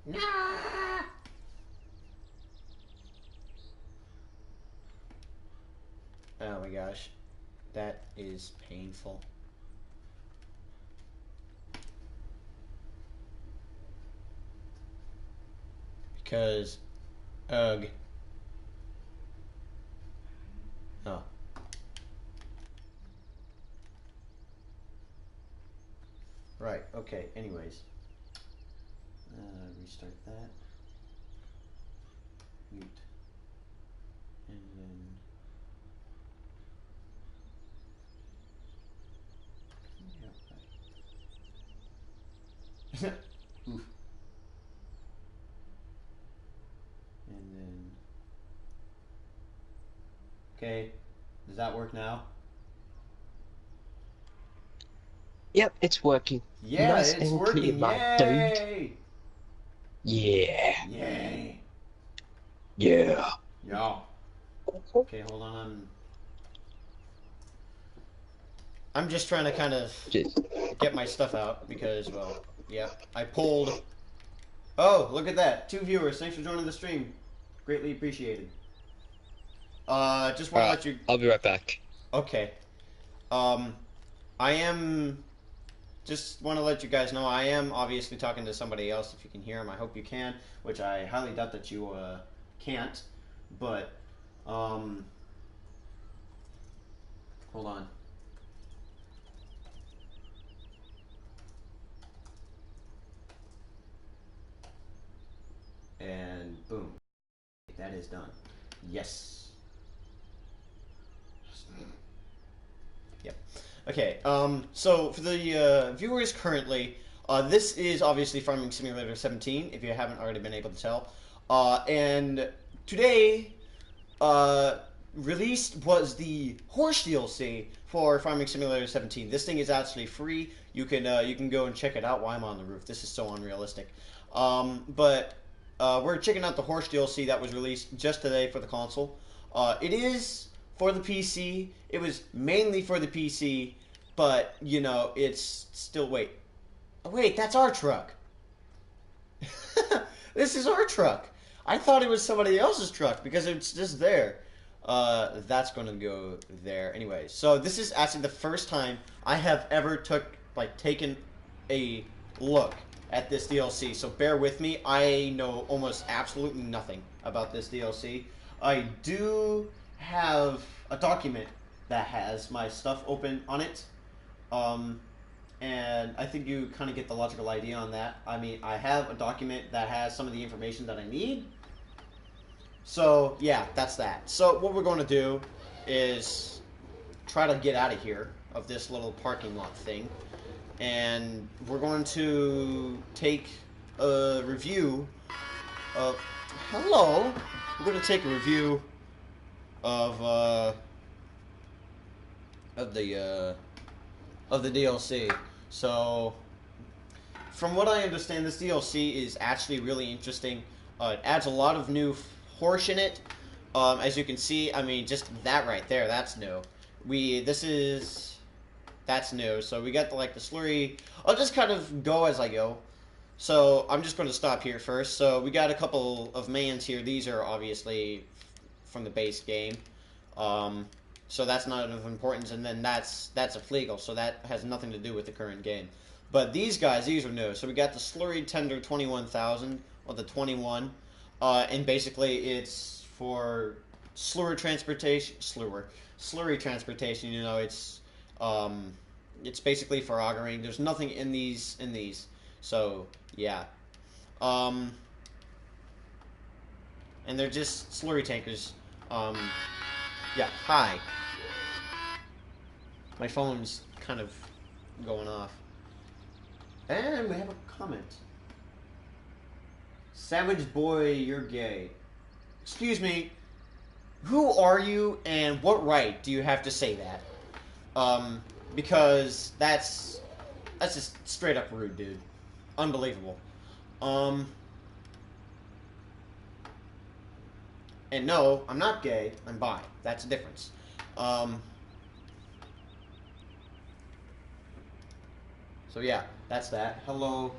Nah. Oh my gosh. That is painful. Because, ugh. Oh. Right, okay, anyways. Restart that. Mute. And then... Oof. And then... Okay, does that work now? Yep, it's working. Yeah, Nice it's and clear, working, my dude. yay! Yeah. Yay! Yeah. Yeah. Okay, hold on, I'm just trying to kind of Just, get my stuff out because, well, yeah, I pulled. Oh, look at that! 2 viewers. Thanks for joining the stream. Greatly appreciated. Just want to alright, let you. I'll be right back. Okay. Um, I am. Just want to let you guys know I am obviously talking to somebody else. If you can hear him, I hope you can. Which I highly doubt that you can't. But hold on. And boom, that is done. Yes. Yep. Okay. So for the viewers currently, this is obviously Farming Simulator 17. If you haven't already been able to tell, and today, uh, released was the Horsch DLC for Farming Simulator 17. This thing is actually free. You can go and check it out while I'm on the roof. This is so unrealistic. But we're checking out the Horsch DLC that was released just today for the console. It is for the PC. It was mainly for the PC, but you know it's still wait. Oh, wait, that's our truck. This is our truck. I thought it was somebody else's truck because it's just there. That's going to go there anyway. So this is actually the first time I have ever taken a look at this DLC. So bear with me. I know almost absolutely nothing about this DLC. I do have a document that has my stuff open on it. Um, and I think you kind of get the logical idea on that. I mean, I have a document that has some of the information that I need. So, yeah, that's that. So, what we're going to do is try to get out of here, of this little parking lot thing. And we're going to take a review of... Hello! We're going to take a review of, of the, uh, of the DLC. So, from what I understand, this DLC is actually really interesting. It adds a lot of new horse in it. As you can see, I mean, just that right there, that's new. That's new. So we got the slurry. I'll just kind of go as I go. So I'm just going to stop here first. So we got a couple of mans here. These are obviously from the base game. Um, so that's not of importance. And then that's a Flegel. So that has nothing to do with the current game. But these guys, these are new. So we got the slurry tender 21,000 or the 21. And basically it's for slurry transportation. Slurry transportation. You know, it's basically for augering. There's nothing in these. So yeah. Um, and they're just slurry tankers. Yeah. Hi. My phone's kind of going off. And we have a comment. Savage boy, you're gay. Excuse me. Who are you, and what right do you have to say that? Because that's just straight up rude, dude. Unbelievable. Um, and no, I'm not gay. I'm bi. That's a difference. Um, so yeah, that's that. Hello.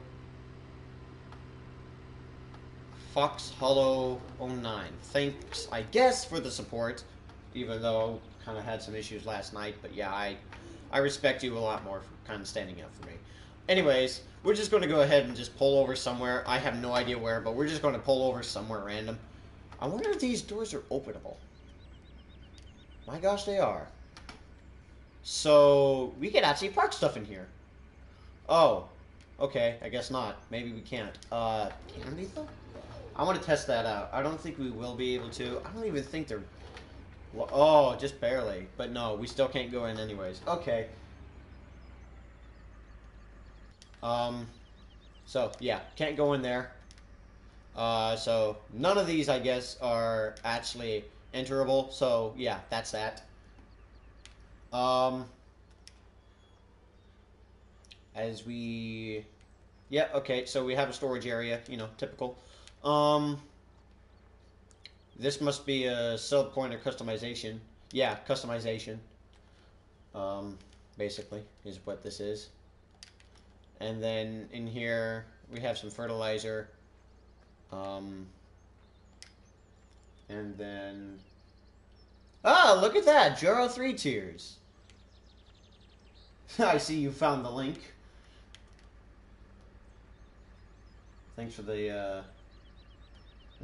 Fox Hollow 09. Thanks, I guess, for the support, even though kind of had some issues last night. But yeah, I respect you a lot more for kind of standing up for me. Anyways, we're just going to go ahead and just pull over somewhere. I have no idea where, but we're just going to pull over somewhere random. I wonder if these doors are openable. My gosh, they are. So, we could actually park stuff in here. Oh, okay, I guess not. Maybe we can't. Can we though? I want to test that out. I don't think we will be able to. I don't even think they're... Oh, just barely. But no, we still can't go in anyways. Okay. So, yeah, can't go in there. So, none of these, I guess, are actually enterable. So, yeah, that's that. As we... Yeah, okay, so we have a storage area, you know, typical. This must be a sub point of customization. Yeah, customization. Basically, is what this is. And then in here, we have some fertilizer. And then... Ah, look at that! Jaro 3 tiers. I see you found the link. Thanks for the,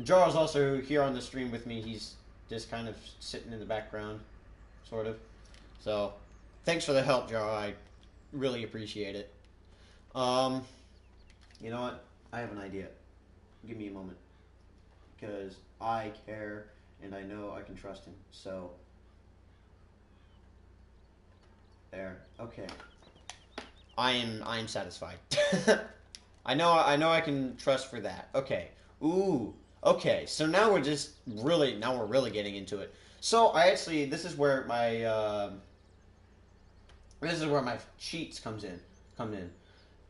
Jaro's also here on the stream with me. He's just kind of sitting in the background, sort of. So, thanks for the help, Jaro. I really appreciate it. You know what? I have an idea. Give me a moment. Because I care, and I know I can trust him. So, there. Okay. I am satisfied. I know I can trust for that. Okay. Ooh. Okay. So now we're just really getting into it. So I actually this is where my cheats come in.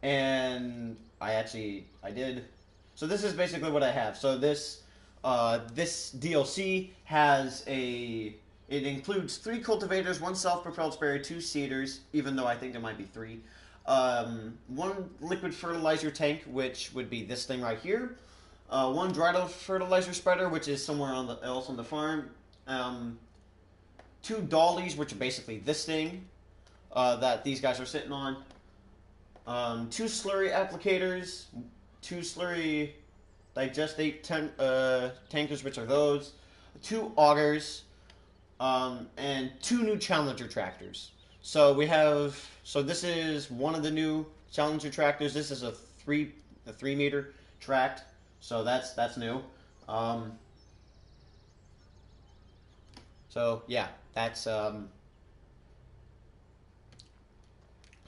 And I did. So this is basically what I have. So this DLC has it includes 3 cultivators, 1 self-propelled sprayer, 2 seeders, even though I think there might be 3. 1 liquid fertilizer tank, which would be this thing right here. 1 dried fertilizer spreader, which is somewhere else on the farm. 2 dollies, which are basically this thing that these guys are sitting on. 2 slurry applicators, 2 slurry diegestate tankers, which are those. 2 augers, and 2 new Challenger tractors. So we have. So this is one of the new Challenger tractors. This is a 3 meter tract. So that's new. So yeah, that's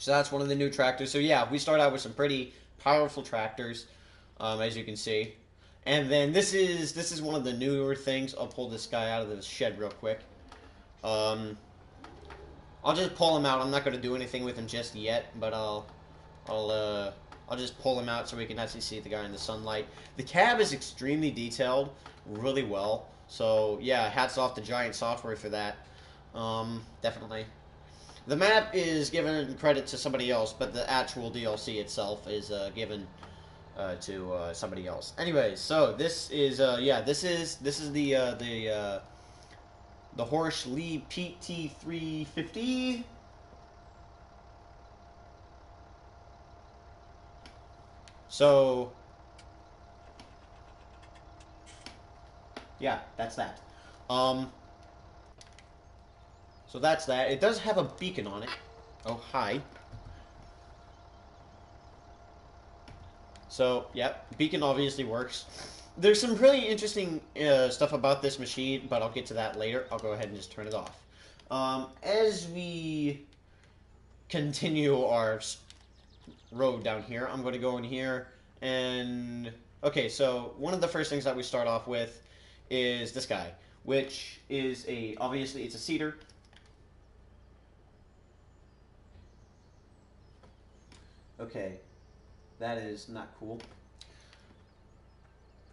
So that's one of the new tractors. So yeah, we start out with some pretty powerful tractors, as you can see. And then this is one of the newer things. I'll pull this guy out of the shed real quick. I'll just pull him out. I'm not going to do anything with him just yet, but I'll just pull him out so we can actually see the guy in the sunlight. The cab is extremely detailed, really well. So yeah, hats off to Giant Software for that. Definitely. The map is given credit to somebody else, but the actual DLC itself is given to somebody else. Anyways, so this is this is the Horsch PT350. So yeah, that's that. So that's that. It does have a beacon on it. Oh, hi. So, yeah, beacon obviously works. There's some really interesting stuff about this machine, but I'll get to that later. I'll go ahead and just turn it off. As we continue our road down here, I'm going to go in here and... Okay, so one of the first things that we start off with is this guy, which is obviously it's a seeder. Okay, that is not cool.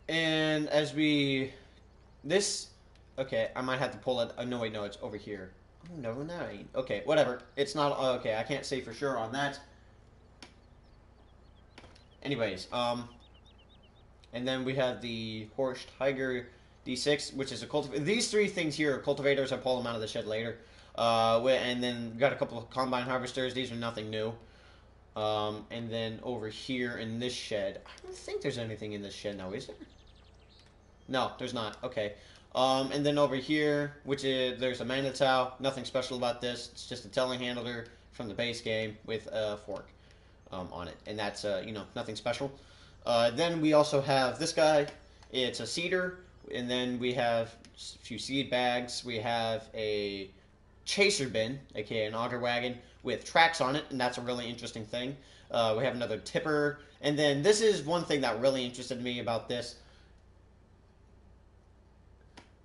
And as okay, I might have to pull it. Oh, no, wait, no, it's over here. Oh, no, no, okay, whatever. It's not, okay, I can't say for sure on that. Anyways, And then we have the Horsch Tiger D6, which is a cultivator. These three things here are cultivators. I pull them out of the shed later. And then got a couple of combine harvesters. These are nothing new. And then over here in this shed, I don't think there's anything in this shed now, is there? No, there's not. Okay. And then over here, which is there's a Manitow. Nothing special about this. It's just a telehandler from the base game with a fork on it, and that's nothing special. Then we also have this guy. It's a seeder, and then we have a few seed bags. We have a chaser bin, aka an auger wagon, with tracks on it, and that's a really interesting thing. We have another tipper, and then this is one thing that really interested me about this.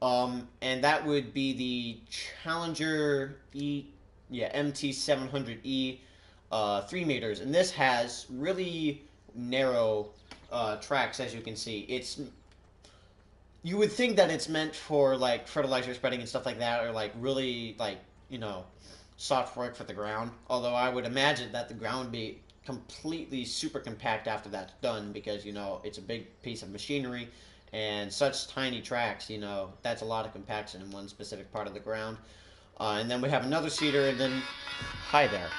And that would be the Challenger MT700E 3 meters, and this has really narrow tracks, as you can see. You would think that it's meant for like fertilizer spreading and stuff like that, or like really like soft work for the ground. Although I would imagine that the ground would be completely super compact after that's done, because it's a big piece of machinery. And such tiny tracks, that's a lot of compaction in one specific part of the ground. And then we have another seeder, and then, hi there.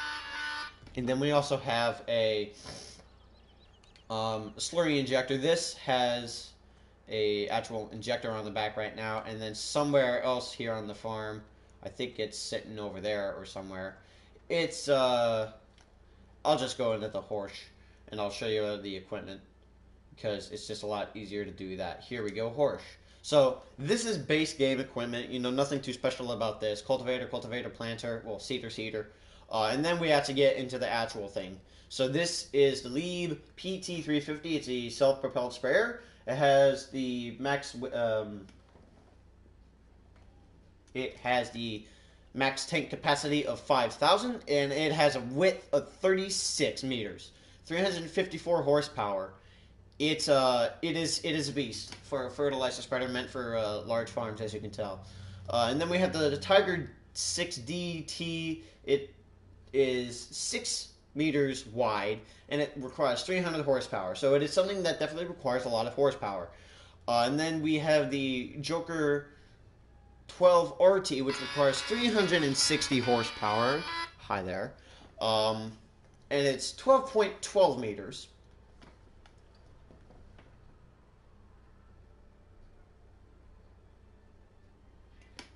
And then we also have a slurry injector. This has a actual injector on the back right now, and then somewhere else here on the farm, I think it's sitting over there or somewhere. It's, I'll just go into the Horsch, and I'll show you the equipment, because it's just a lot easier to do that. Here we go, Horsch. So this is base game equipment. Nothing too special about this. Cultivator, planter, well, seeder. And then we have to get into the actual thing. So this is the Lieb PT350. It's a self-propelled sprayer. It has the max. It has the max tank capacity of 5,000, and it has a width of 36 meters, 354 horsepower. It is a beast for a fertilizer spreader meant for large farms, as you can tell. And then we have the Tiger 6DT. It is 6 meters wide, and it requires 300 horsepower. So it is something that definitely requires a lot of horsepower. And then we have the Joker 12 RT, which requires 360 horsepower. Hi there. And it's 12.12 meters.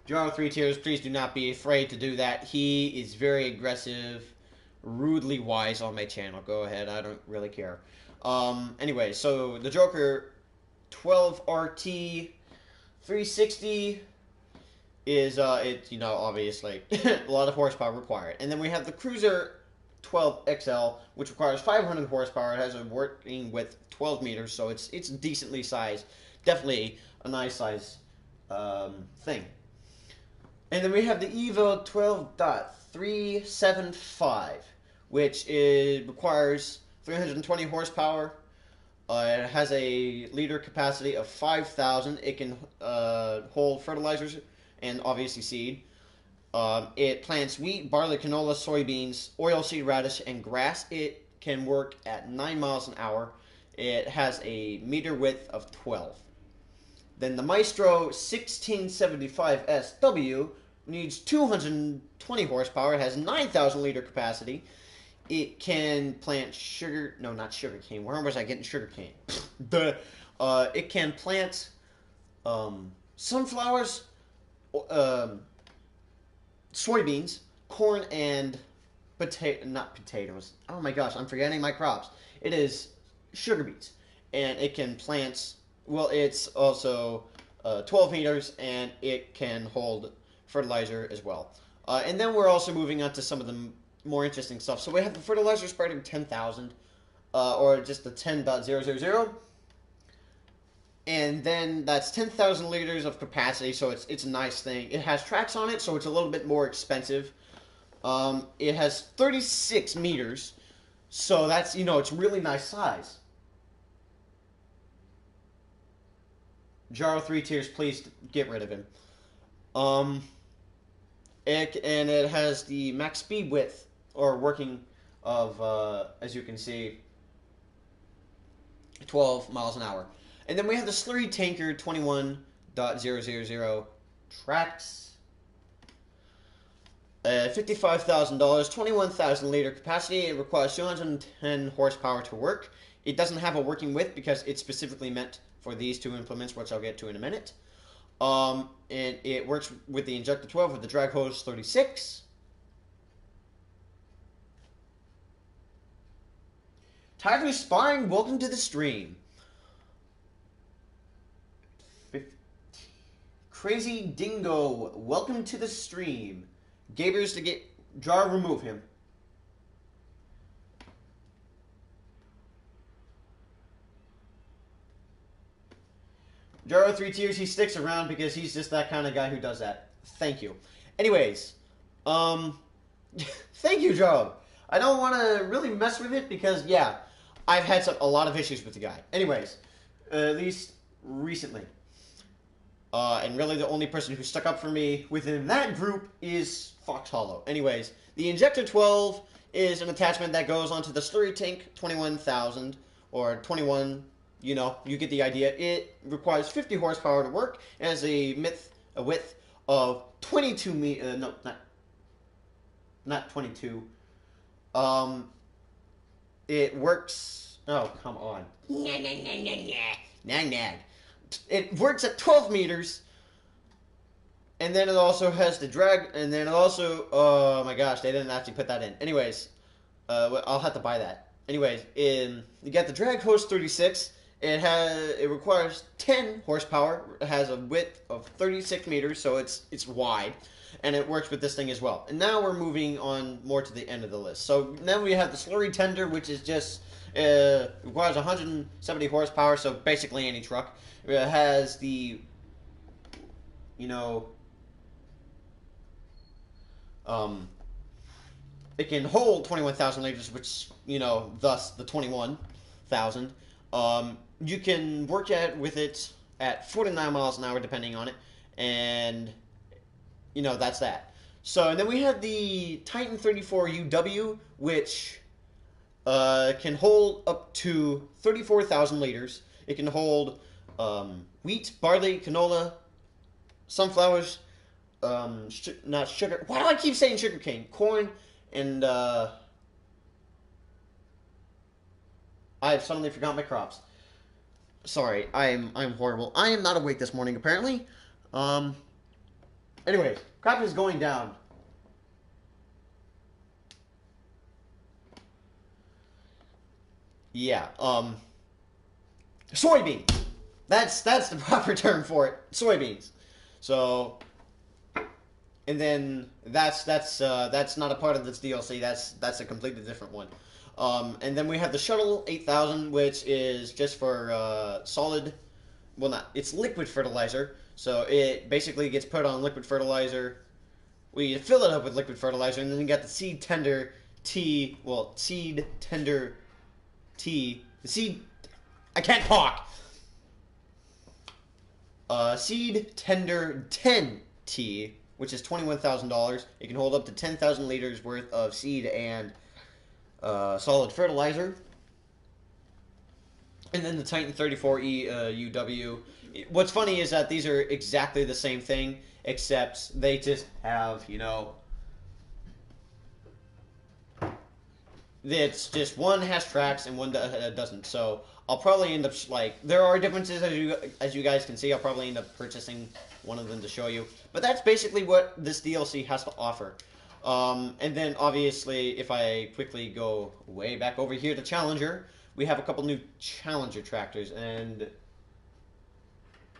Jarl 3 tiers, please do not be afraid to do that. He is very aggressive, rudely wise on my channel. Go ahead, I don't really care. Anyway, so the Joker 12 RT 360 is, obviously a lot of horsepower required. And then we have the Cruiser 12 XL, which requires 500 horsepower. It has a working width 12 meters, so it's decently sized. Definitely a nice size thing. And then we have the Evo 12.375, which requires 320 horsepower. It has a liter capacity of 5,000. It can hold fertilizers and obviously seed. It plants wheat, barley, canola, soybeans, oilseed radish, and grass. It can work at 9 miles an hour. It has a meter width of 12. Then the Maestro 1675 SW needs 220 horsepower. It has 9,000 liter capacity. It can plant sugar. No, not sugar cane. Where was I getting sugar cane? It can plant sunflowers, soybeans, corn, and not potatoes. Oh my gosh, I'm forgetting my crops. It is sugar beets, and it can plant. Well, it's also 12 meters, and it can hold fertilizer as well. And then we're also moving on to some of the more interesting stuff. So we have the fertilizer spreader 10,000, or just the 10.000. And then that's 10,000 liters of capacity, so it's a nice thing. It has tracks on it, so it's a little bit more expensive. It has 36 meters, so that's, it's really nice size. Jaro 3 tiers, please get rid of him. It has the max speed width, or working of, as you can see, 12 miles an hour. And then we have the slurry tanker 21.000 tracks. $55,000, 21,000 liter capacity. It requires 210 horsepower to work. It doesn't have a working width because it's specifically meant for these two implements, which I'll get to in a minute. And it works with the injector 12 with the drag hose 36. Tiger Sparring, welcome to the stream. Crazy Dingo, welcome to the stream. Gabers to get jar, remove him. Jaro 3 tiers, he sticks around because he's just that kind of guy who does that. Thank you. Anyways, thank you, Jaro. I don't want to really mess with it because, yeah, I've had a lot of issues with the guy. Anyways, at least recently. And really the only person who stuck up for me within that group is Fox Hollow. Anyways, the Injector 12 is an attachment that goes onto the slurry tank 21,000 or 21, you know, you get the idea. It requires 50 horsepower to work and has a width of 22 meters, no, not 22. It works, oh, come on. Nag. It works at 12 meters, and then it also has the drag, and then it also, oh my gosh, they didn't actually put that in. Anyways, I'll have to buy that. Anyways, you got the drag hose 36. It requires 10 horsepower. It has a width of 36 meters, so it's wide, and it works with this thing as well. And now we're moving on more to the end of the list. So now we have the slurry tender, which is just requires 170 horsepower, so basically any truck. It has the, you know, it can hold 21,000 liters, which, you know, thus the 21,000. You can work with it at 49 miles an hour, depending on it, and, you know, that's that. So, and then we have the Titan 34 UW, which can hold up to 34,000 liters. It can hold wheat, barley, canola, sunflowers, not sugar. Why do I keep saying sugar cane? Corn, and I've suddenly forgot my crops. Sorry, I'm horrible. I am not awake this morning, apparently. Anyway, crop is going down. Yeah, soybean. That's the proper term for it. Soybeans. So, and then that's not a part of this DLC. That's a completely different one. And then we have the Shuttle 8000, which is just for solid. Well, it's liquid fertilizer. So it basically gets put on liquid fertilizer. We fill it up with liquid fertilizer, and then you got the seed tender T. Well, seed tender T. The seed. I can't talk. Seed Tender 10T, which is $21,000. It can hold up to 10,000 liters worth of seed and solid fertilizer. And then the Titan 34E UW. What's funny is that these are exactly the same thing, except they just have, you know, it's just one has tracks and one doesn't. So I'll probably end up, like, there are differences as you guys can see. I'll probably end up purchasing one of them to show you. But that's basically what this DLC has to offer. And then obviously, if I quickly go way back over here to Challenger, we have a couple new Challenger tractors. And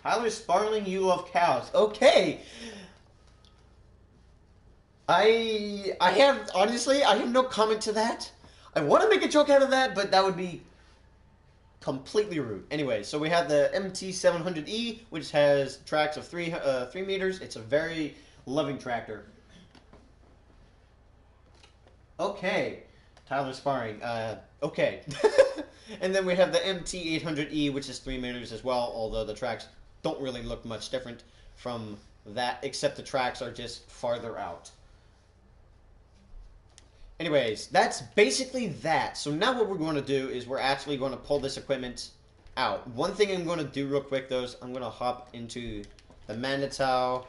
Tyler Sparling, you love cows. Okay. I have no comment to that. I want to make a joke out of that, but that would be completely rude. Anyway, so we have the MT700E, which has tracks of 3 meters. It's a very loving tractor. Okay, Tyler Sparring. Okay. And then we have the MT800E, which is 3 meters as well, although the tracks don't really look much different from that, except the tracks are just farther out. Anyways, that's basically that. So now what we're going to do is we're actually going to pull this equipment out. One thing I'm going to do real quick, though, is I'm going to hop into the Manitow.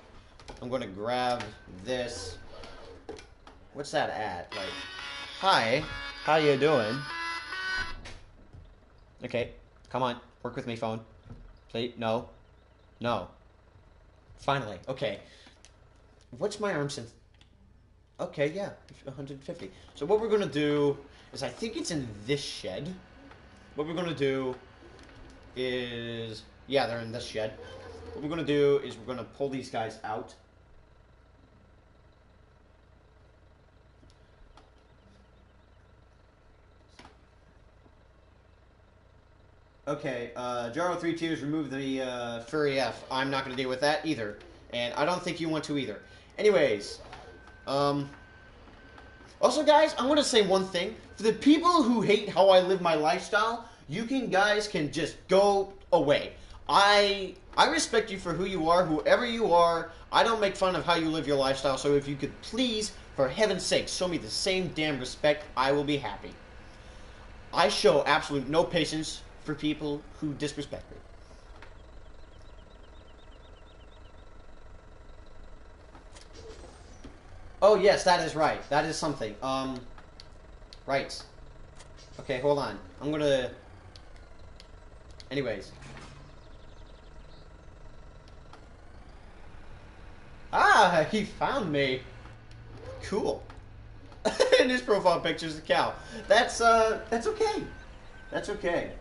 I'm going to grab this. What's that at? Like, hi, how you doing? Okay, come on, work with me, phone. Please, no. No. Finally, okay. What's my arm synth? Okay, yeah, 150. So what we're going to do is, I think it's in this shed. What we're going to do is, yeah, they're in this shed. What we're going to do is we're going to pull these guys out. Okay, Jaro 3 Tiers, remove the Furry F. I'm not going to deal with that either. And I don't think you want to either. Anyways, also, guys, I want to say one thing. For the people who hate how I live my lifestyle, you guys can just go away. I respect you for who you are, whoever you are. I don't make fun of how you live your lifestyle, so if you could please, for heaven's sake, show me the same damn respect, I will be happy. I show absolute no patience for people who disrespect me. Oh, yes, that is right. That is something. Right. Okay, hold on. I'm gonna... Anyways. Ah, he found me. Cool. And his profile picture is a cow. That's okay. That's okay.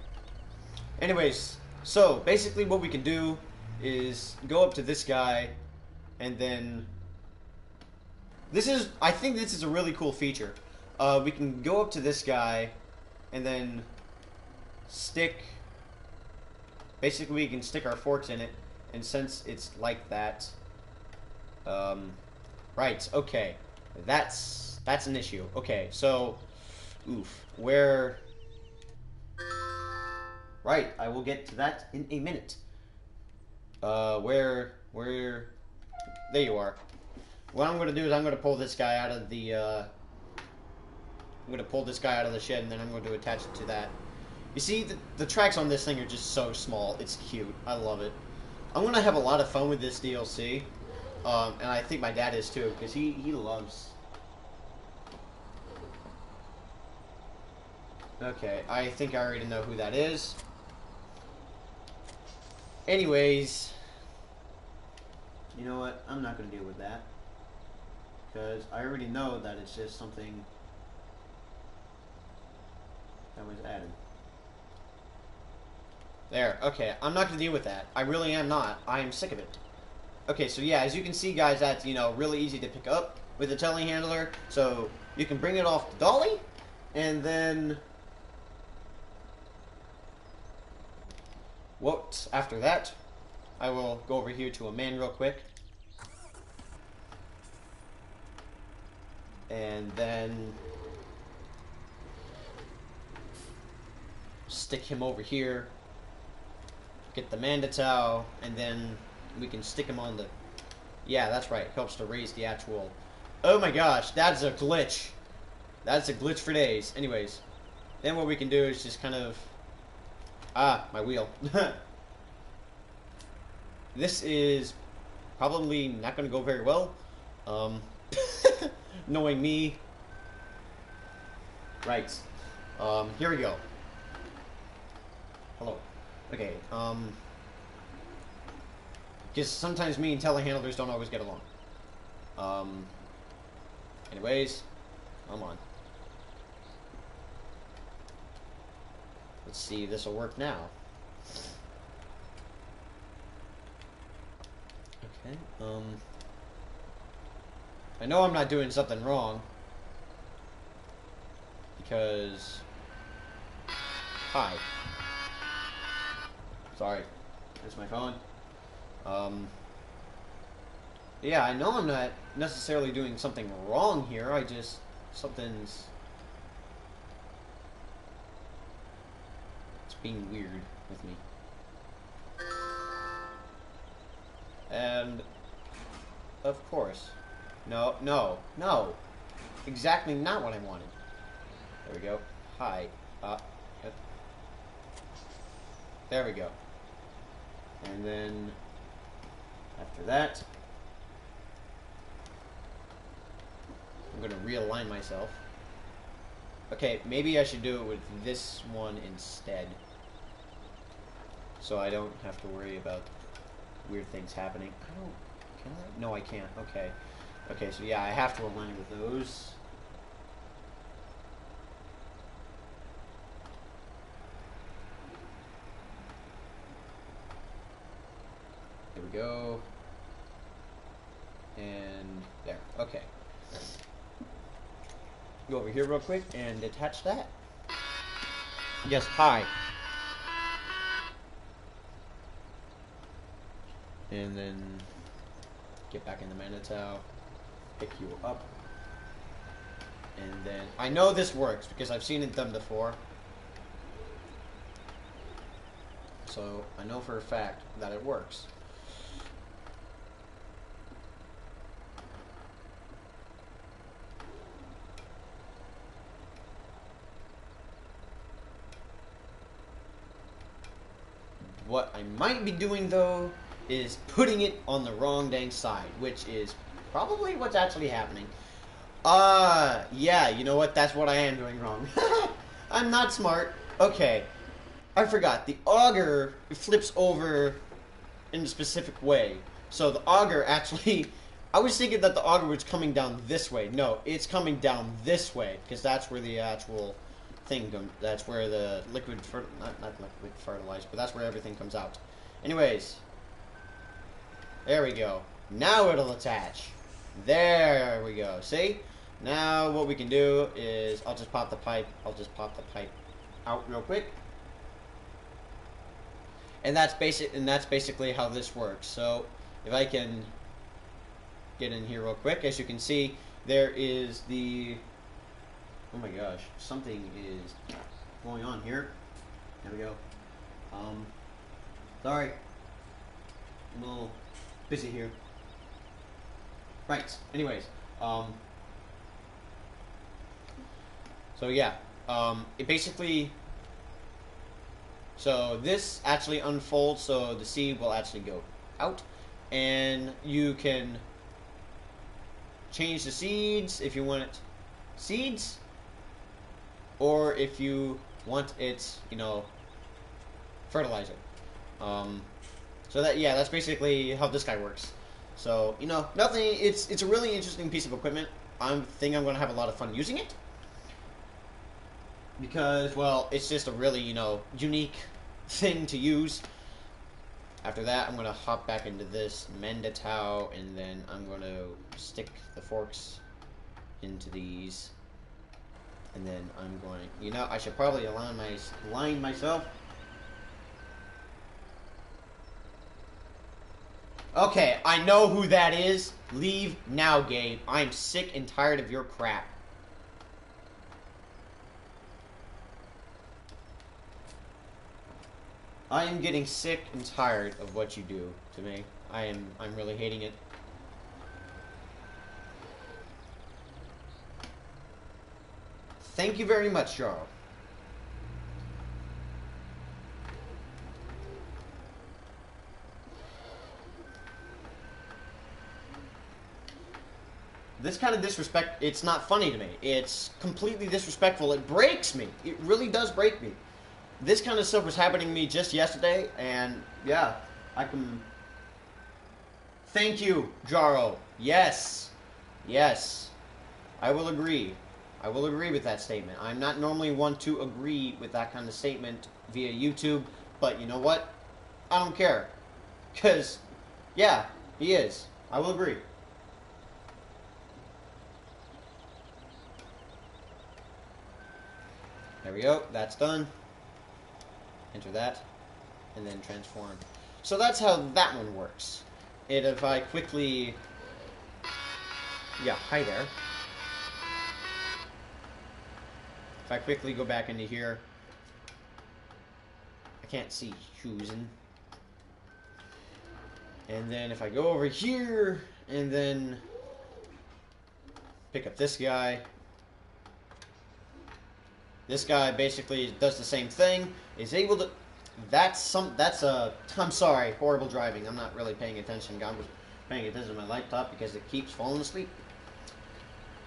Anyways, so, basically what we can do is go up to this guy, and then... I think this is a really cool feature. We can go up to this guy, and then basically we can stick our forks in it, and since it's like that, right, okay, that's an issue. Okay, so, right, I will get to that in a minute. There you are. What I'm going to do is I'm going to pull this guy out of the, I'm going to pull this guy out of the shed, and then I'm going to attach it to that. You see, the tracks on this thing are just so small. It's cute. I love it. I'm going to have a lot of fun with this DLC, and I think my dad is too, because he loves... Okay, I think I already know who that is. Anyways, you know what? I'm not going to deal with that. Because I already know that it's just something that was added. There, okay, I'm not going to deal with that. I really am not. I am sick of it. Okay, so yeah, as you can see, guys, that's, really easy to pick up with the telehandler. So, you can bring it off the dolly, and then... after that, I will go over here to a man real quick. And then stick him over here, get the Mandatow, and then we can stick him on the... Yeah, that's right, it helps to raise the actual... Oh my gosh, that's a glitch. That's a glitch for days. Anyways, then what we can do is just kind of... Ah, my wheel. This is probably not going to go very well. Knowing me. Right. Here we go. Hello. Okay, because sometimes me and telehandlers don't always get along. Anyways, come on. Let's see if this will work now. Okay, I know I'm not doing something wrong. Because... Hi. Sorry. There's my phone. Yeah, I know I'm not necessarily doing something wrong here. I just... Something's... It's being weird with me. And... Of course. No, no, no. Exactly not what I wanted. There we go. Hi. There we go. And then after that, I'm going to realign myself. Okay, maybe I should do it with this one instead. So I don't have to worry about weird things happening. Can I? No, I can't. Okay. Okay, so yeah, I have to align with those. There we go. And there. Okay. Go over here real quick and attach that. Yes, hi. And then get back in the Manitow, pick you up. And then, I know this works because I've seen it done before. So, I know for a fact that it works. What I might be doing, though, is putting it on the wrong dang side, which is probably what's actually happening. Yeah, you know what? That's what I am doing wrong. I'm not smart. Okay, I forgot. The auger flips over in a specific way. So the auger actually... I was thinking that the auger was coming down this way. No, it's coming down this way, because that's where the actual... thing, that's where the liquid, not liquid fertilizer, but that's where everything comes out. Anyways, there we go. Now it'll attach. There we go. See? Now what we can do is, I'll just pop the pipe. I'll just pop the pipe out real quick. And that's basically how this works. So if I can get in here real quick, as you can see, there is the... Oh my gosh, something is going on here. There we go. Sorry. I'm a little busy here. Right, anyways. So yeah, it basically... So this actually unfolds, so the seed will actually go out. And you can change the seeds if you want it. Seeds? Or if you want it, you know, fertilizer. So that, yeah, that's basically how this guy works. So, you know, nothing, it's a really interesting piece of equipment. I think I'm going to have a lot of fun using it. Because, well, it's just a really, you know, unique thing to use. After that, I'm going to hop back into this Manitow, and then I'm going to stick the forks into these. And then I'm going, you know, I should probably align myself. Okay, I know who that is. Leave now, Gabe. I'm sick and tired of your crap. I am getting sick and tired of what you do to me. I'm really hating it. Thank you very much, Jarl. This kind of disrespect, it's not funny to me. It's completely disrespectful. It breaks me. It really does break me. This kind of stuff was happening to me just yesterday, and yeah, I can... Thank you, Jaro. Yes. Yes. I will agree. I will agree with that statement. I'm not normally one to agree with that kind of statement via YouTube, but you know what? I don't care. Because, yeah, he is. I will agree. There we go. That's done. Enter that. And then transform. So that's how that one works. And if I quickly... Yeah, hi there. If I quickly go back into here, I can't see who's in. And then if I go over here, and then pick up this guy. This guy basically does the same thing, is able to I'm sorry, horrible driving. I'm not really paying attention. I was paying attention to my laptop because it keeps falling asleep.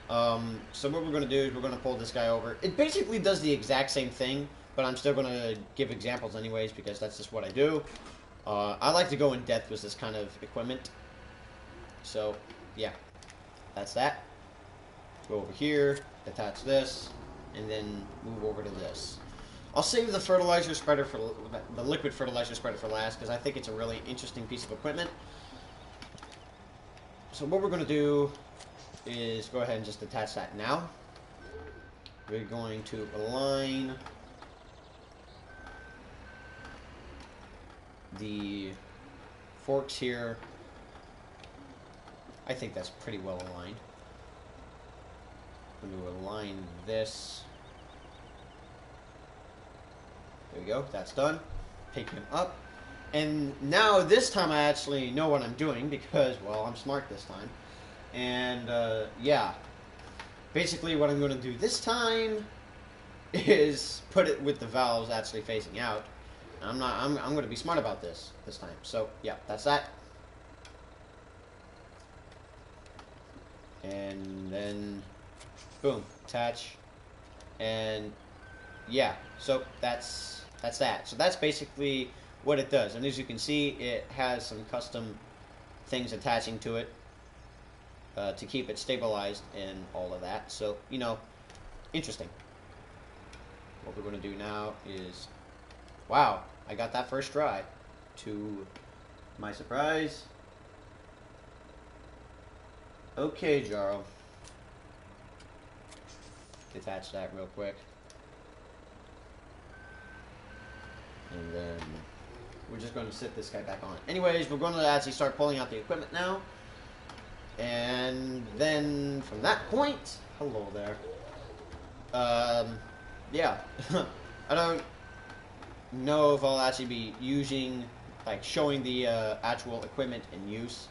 So what we're going to do is we're going to pull this guy over. It basically does the exact same thing, but I'm still going to give examples anyways because that's just what I do. I like to go in depth with this kind of equipment. So, yeah, that's that. Go over here, attach this, and then move over to this. I'll save the fertilizer spreader for the liquid fertilizer spreader for last because I think it's a really interesting piece of equipment. So what we're going to do is go ahead and just attach that now. We're going to align the forks here. I think that's pretty well aligned. I'm going to align this. There we go, that's done. Pick him up. And now this time I actually know what I'm doing because, well, I'm smart this time. And, yeah. Basically what I'm going to do this time is put it with the valves actually facing out. I'm going to be smart about this time. So, yeah, that's that. And then, boom, attach. And, yeah, so that's that. So that's basically what it does. And as you can see, it has some custom things attaching to it to keep it stabilized and all of that. So, you know, interesting. What we're going to do now is, wow, I got that first try. To my surprise. Okay, Jaro. Detach that real quick. And then we're just going to sit this guy back on. Anyways, we're going to actually start pulling out the equipment now. And then from that point, hello there. Yeah. I don't know if I'll actually be using, like, showing the actual equipment in use.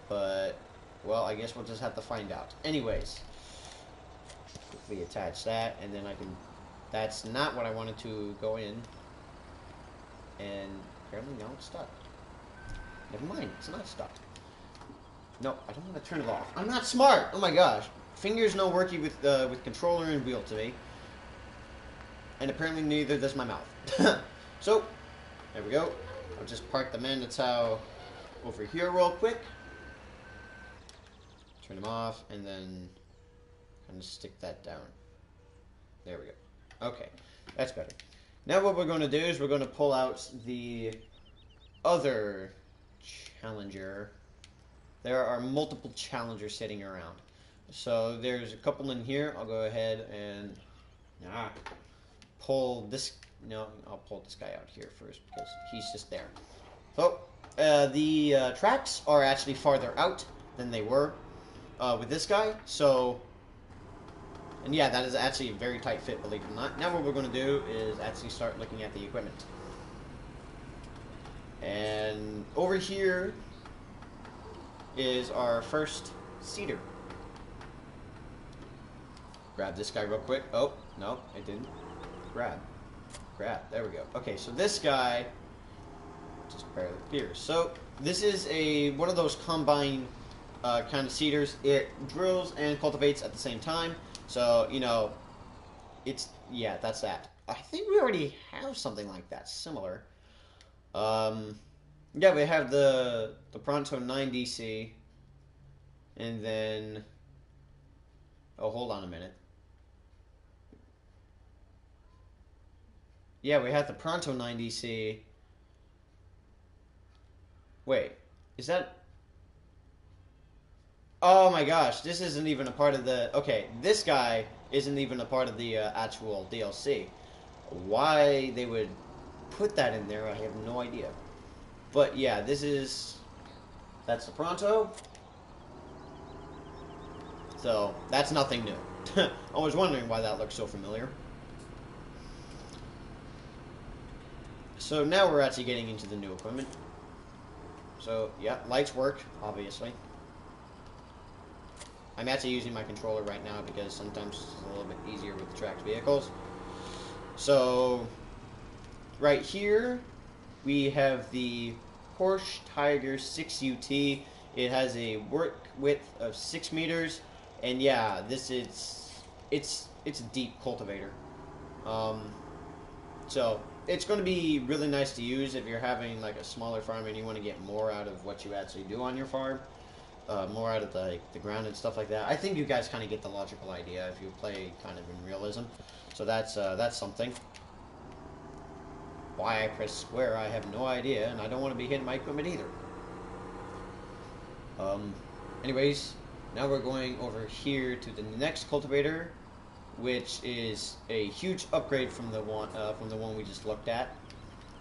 But, well, I guess we'll just have to find out. Anyways, quickly attach that, and then I can, that's not what I wanted to go in. And apparently now it's stuck. Never mind, it's not stuck. No, I don't want to turn it off. I'm not smart! Oh my gosh. Fingers no worky with controller and wheel today. And apparently neither does my mouth. So, there we go. I'll just park the Mandatow over here real quick. Turn them off, and then kind of stick that down. There we go. Okay, that's better. Now what we're going to do is we're going to pull out the other Challenger. There are multiple Challengers sitting around. So there's a couple in here. I'll go ahead and pull this. No, I'll pull this guy out here first because he's just there. So the tracks are actually farther out than they were with this guy. So, and yeah, that is actually a very tight fit, believe it or not. Now what we're going to do is actually start looking at the equipment. And over here is our first seeder. Grab this guy real quick. Oh, no, I didn't. Grab. There we go. Okay, so this guy just barely appears. So this is one of those combine kind of seeders. It drills and cultivates at the same time. So, you know, yeah, that's that. I think we already have something like that, similar. Yeah, we have the Pronto 9DC, and then, oh, hold on a minute. Yeah, we have the Pronto 9DC. Wait, is that? Oh my gosh, this isn't even a part of the. Okay, this guy isn't even a part of the actual DLC. Why they would put that in there, I have no idea. But yeah, that's the Pronto. So that's nothing new. I was wondering why that looked so familiar. So now we're actually getting into the new equipment. So yeah, lights work, obviously. I'm actually using my controller right now because sometimes it's a little bit easier with tracked vehicles. So right here we have the Horsch Tiger 6UT. It has a work width of 6 meters, and yeah, this is it's a deep cultivator. Um, so it's going to be really nice to use if you're having like a smaller farm and you want to get more out of what you actually do on your farm, more out of the ground and stuff like that. I think you guys kind of get the logical idea if you play kind of in realism. So that's something. Why I press square, I have no idea, and I don't want to be hitting my equipment either. Anyways, now we're going over here to the next cultivator, which is a huge upgrade from the one we just looked at.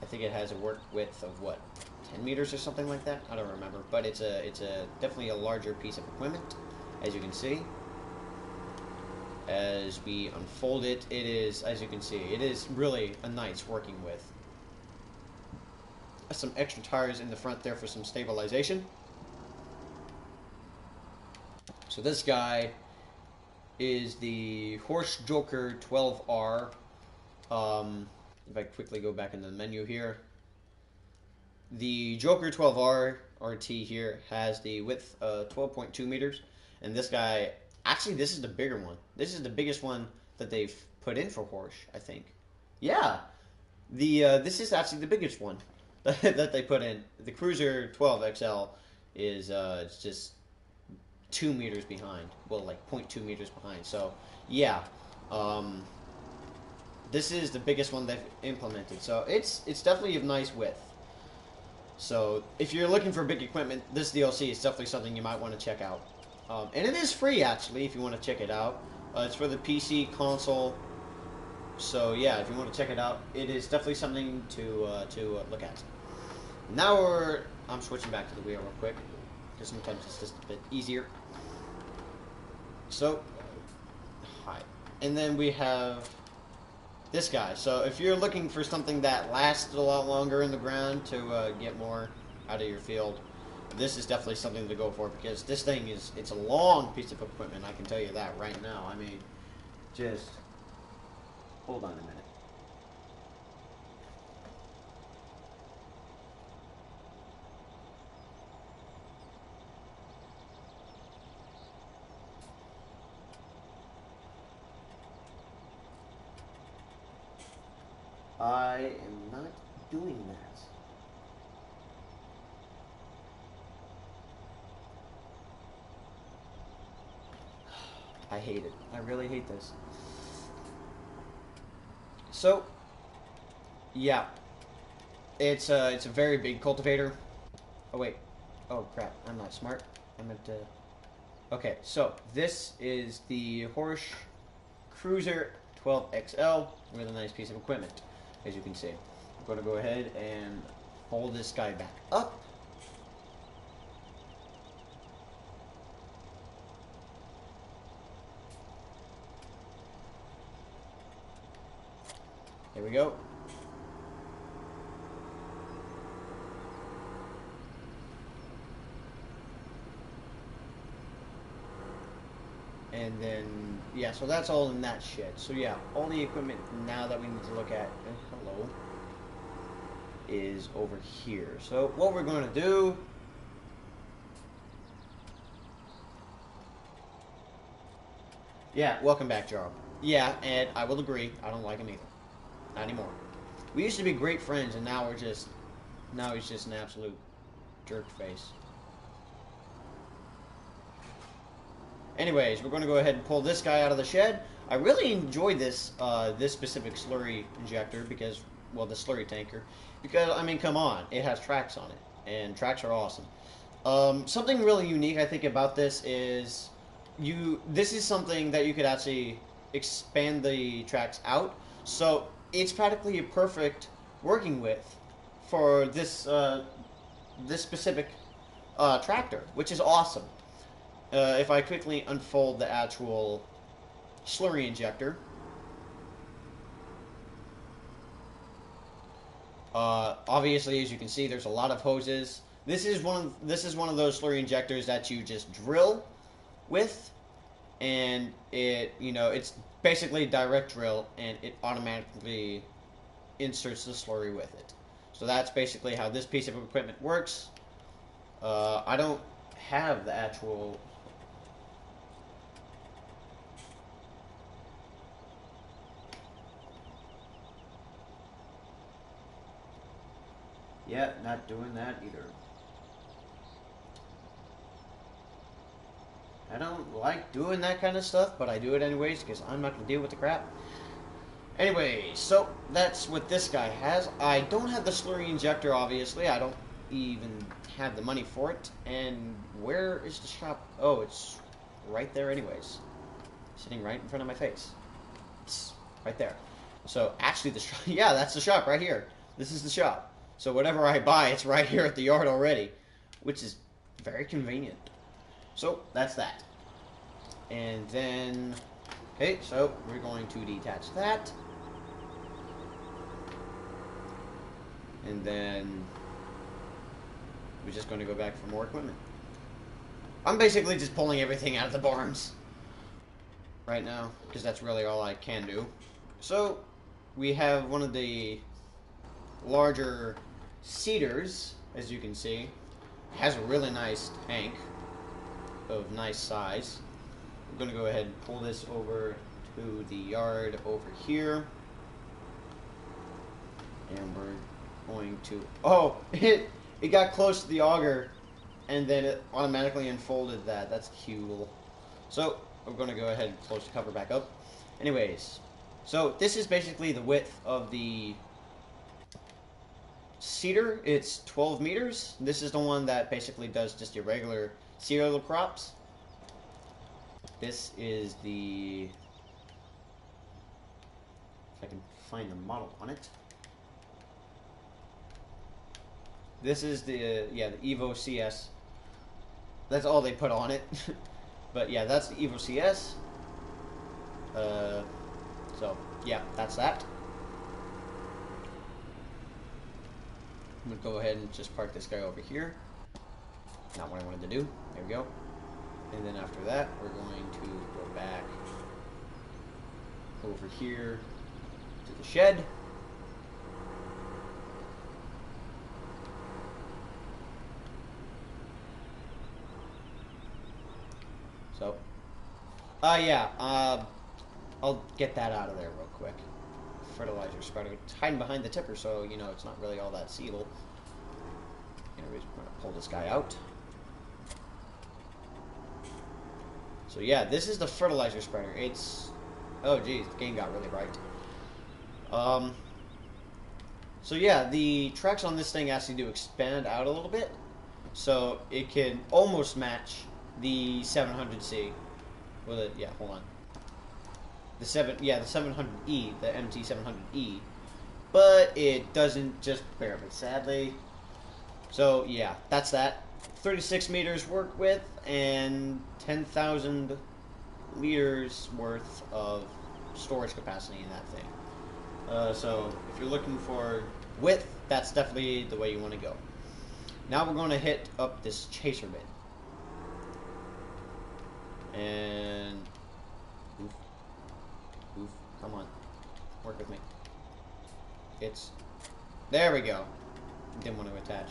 I think it has a work width of what, 10 meters or something like that. I don't remember, but it's a definitely a larger piece of equipment, as you can see. As we unfold it, it is, as you can see, it is really a nice working with. Some extra tires in the front there for some stabilization. So this guy is the Horsch Joker 12R. If I quickly go back into the menu here, the Joker 12R RT here has the width 12.2 meters, and this guy, actually, this is the bigger one. This is the biggest one that they've put in for Horsch, I think. Yeah, this is actually the biggest one that they put in. The Cruiser 12 XL is it's just 2 meters behind. Well, like 0.2 meters behind. So, yeah. This is the biggest one they've implemented. So, it's definitely of nice width. So, if you're looking for big equipment, this DLC is definitely something you might want to check out. And it is free, actually, if you want to check it out. It's for the PC, console. So, yeah, if you want to check it out, it is definitely something to look at. Now I'm switching back to the wheel real quick, because sometimes it's just a bit easier. So, hi. And then we have this guy. So if you're looking for something that lasts a lot longer in the ground to get more out of your field, this is definitely something to go for, because this thing it's a long piece of equipment, I can tell you that right now. I mean, just hold on a minute. I am not doing that. I hate it. I really hate this. So, yeah. It's a very big cultivator. Oh, wait. Oh, crap. I'm not smart. I meant to... Okay, so this is the Horsch Cruiser 12XL with a nice piece of equipment, as you can see. I'm going to go ahead and fold this guy back up. There we go. And then, yeah, so that's all in that shed. So yeah, all the equipment now that we need to look at, hello, is over here. So what we're going to do, yeah, welcome back, Jarl. Yeah, and I will agree, I don't like him either. Not anymore. We used to be great friends, and now he's just an absolute jerk face. Anyways, we're going to go ahead and pull this guy out of the shed. I really enjoyed this this specific slurry injector because, well, the slurry tanker, because, I mean, come on, it has tracks on it, and tracks are awesome. Something really unique, I think, about this is this is something that you could actually expand the tracks out, so it's practically a perfect working width for this this specific tractor, which is awesome. If I quickly unfold the actual slurry injector, obviously, as you can see, there's a lot of hoses. This is one of those slurry injectors that you just drill with, and it's basically a direct drill, and it automatically inserts the slurry with it. So So that's basically how this piece of equipment works. I don't have the actual... Yeah, not doing that either. I don't like doing that kind of stuff, but I do it anyways because I'm not going to deal with the crap. Anyway, so that's what this guy has. I don't have the slurry injector, obviously. I don't even have the money for it. And where is the shop? Oh, it's right there anyways. Sitting right in front of my face. It's right there. So actually the shop, yeah, that's the shop right here. This is the shop. So whatever I buy, it's right here at the yard already, which is very convenient. So that's that. And then, okay, so we're going to detach that. And then we're just going to go back for more equipment. I'm basically just pulling everything out of the barns right now, because that's really all I can do. So we have one of the larger seeders, as you can see. It has a really nice tank of nice size. We're going to go ahead and pull this over to the yard over here. And we're going to... Oh! It got close to the auger, and then it automatically unfolded that. That's cool. So, we're going to go ahead and close the cover back up. Anyways, so this is basically the width of the seeder. It's 12 meters. This is the one that basically does just your regular cereal crops. This is the... if I can find the model on it. This is the, yeah, the Evo CS. That's all they put on it. But yeah, that's the Evo CS. So, yeah, that's that. I'm going to go ahead and just park this guy over here. Not what I wanted to do. There we go. And then after that, we're going to go back over here to the shed. So, yeah, I'll get that out of there real quick. Fertilizer spreader. It's hiding behind the tipper, so, you know, it's not really all that sealed. Anyways, we're going to pull this guy out. So, yeah, this is the fertilizer spreader. It's... oh, geez, the game got really bright. So, yeah, the tracks on this thing actually do expand out a little bit. So, it can almost match the 700C. Well, yeah, hold on. The 700E, the MT700E, but it doesn't just barely, sadly. So yeah, that's that. 36 meters work width and 10,000 liters worth of storage capacity in that thing. So if you're looking for width, that's definitely the way you want to go. Now we're going to hit up this chaser bit. And oof, come on, work with me. It's, there we go. Didn't want to attach.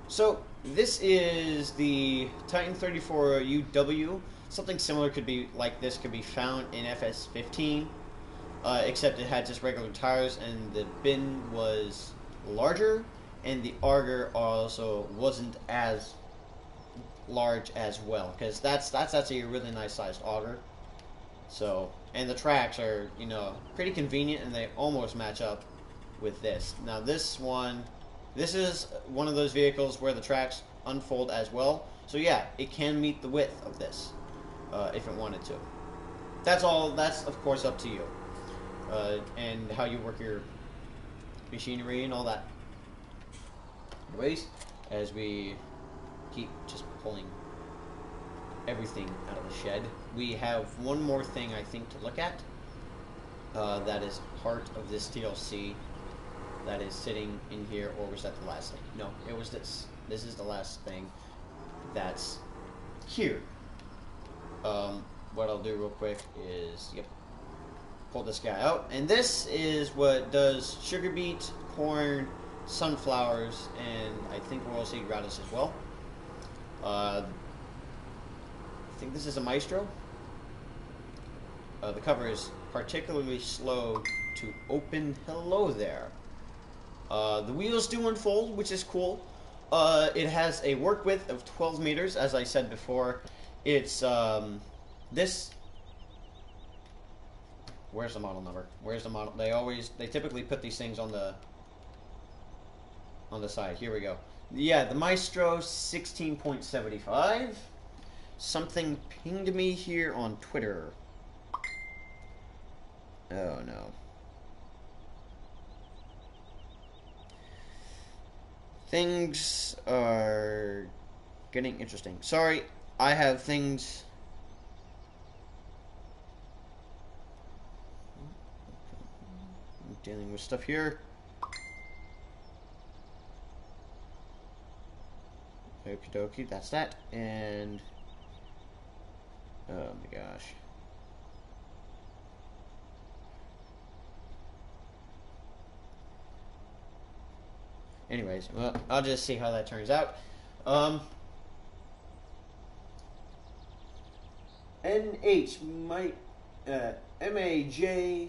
So this is the Titan 34 UW. Something similar could be like this could be found in FS15, except it had just regular tires, and the bin was larger, and the auger also wasn't as large as well, because that's actually a really nice sized auger. So, and the tracks are, you know, pretty convenient, and they almost match up with this. Now this is one of those vehicles where the tracks unfold as well. So yeah, it can meet the width of this if it wanted to. That's of course up to you, and how you work your machinery and all that. Anyways, as we keep just pulling everything out of the shed, we have one more thing I think to look at. That is part of this DLC that is sitting in here, or was that the last thing? No, it was this. This is the last thing that's here. What I'll do real quick is, yep, pull this guy out. And this is what does sugar beet, corn, sunflowers, and I think oilseed radish as well. I think this is a maestro. The cover is particularly slow to open. Hello there. The wheels do unfold, which is cool. It has a work width of 12 meters, as I said before. It's this. Where's the model number? Where's the model? They typically put these things on the side. Here we go. Yeah, the Maestro 16.75. Something pinged me here on Twitter. Oh no. Things are getting interesting. Sorry, I have things. I'm dealing with stuff here. Okie dokie, that's that. And oh my gosh. Anyways, well, I'll just see how that turns out. NH MAJC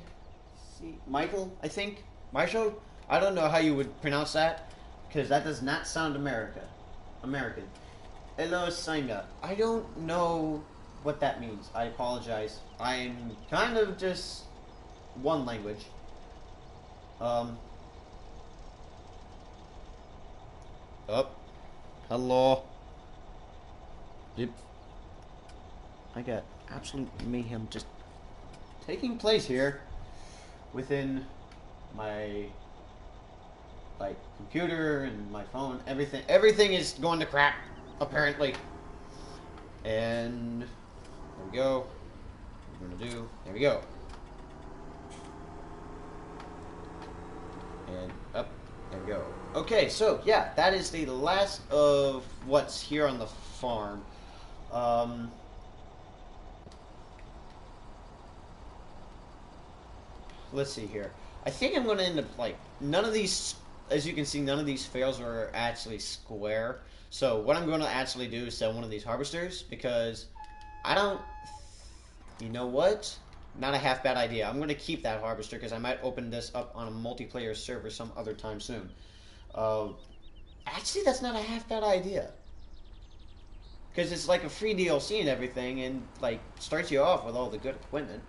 Michael, I think. Marshall? I don't know how you would pronounce that, because that does not sound American. Hello, Singa. I don't know what that means. I apologize. I'm kind of just one language. Hello. Yep. I got absolute mayhem just taking place here within my computer and my phone. Everything is going to crap apparently. And there we go. What we're gonna do? There we go. And up. There we go. Okay, so yeah, that is the last of what's here on the farm. Let's see here. I think I'm going to end up none of these, as you can see, none of these fails are actually square. So what I'm going to actually do is sell one of these harvesters, because I don't, you know what? Not a half bad idea. I'm going to keep that harvester because I might open this up on a multiplayer server some other time soon. Actually, that's not a half bad idea. Because it's like a free DLC and everything, and starts you off with all the good equipment.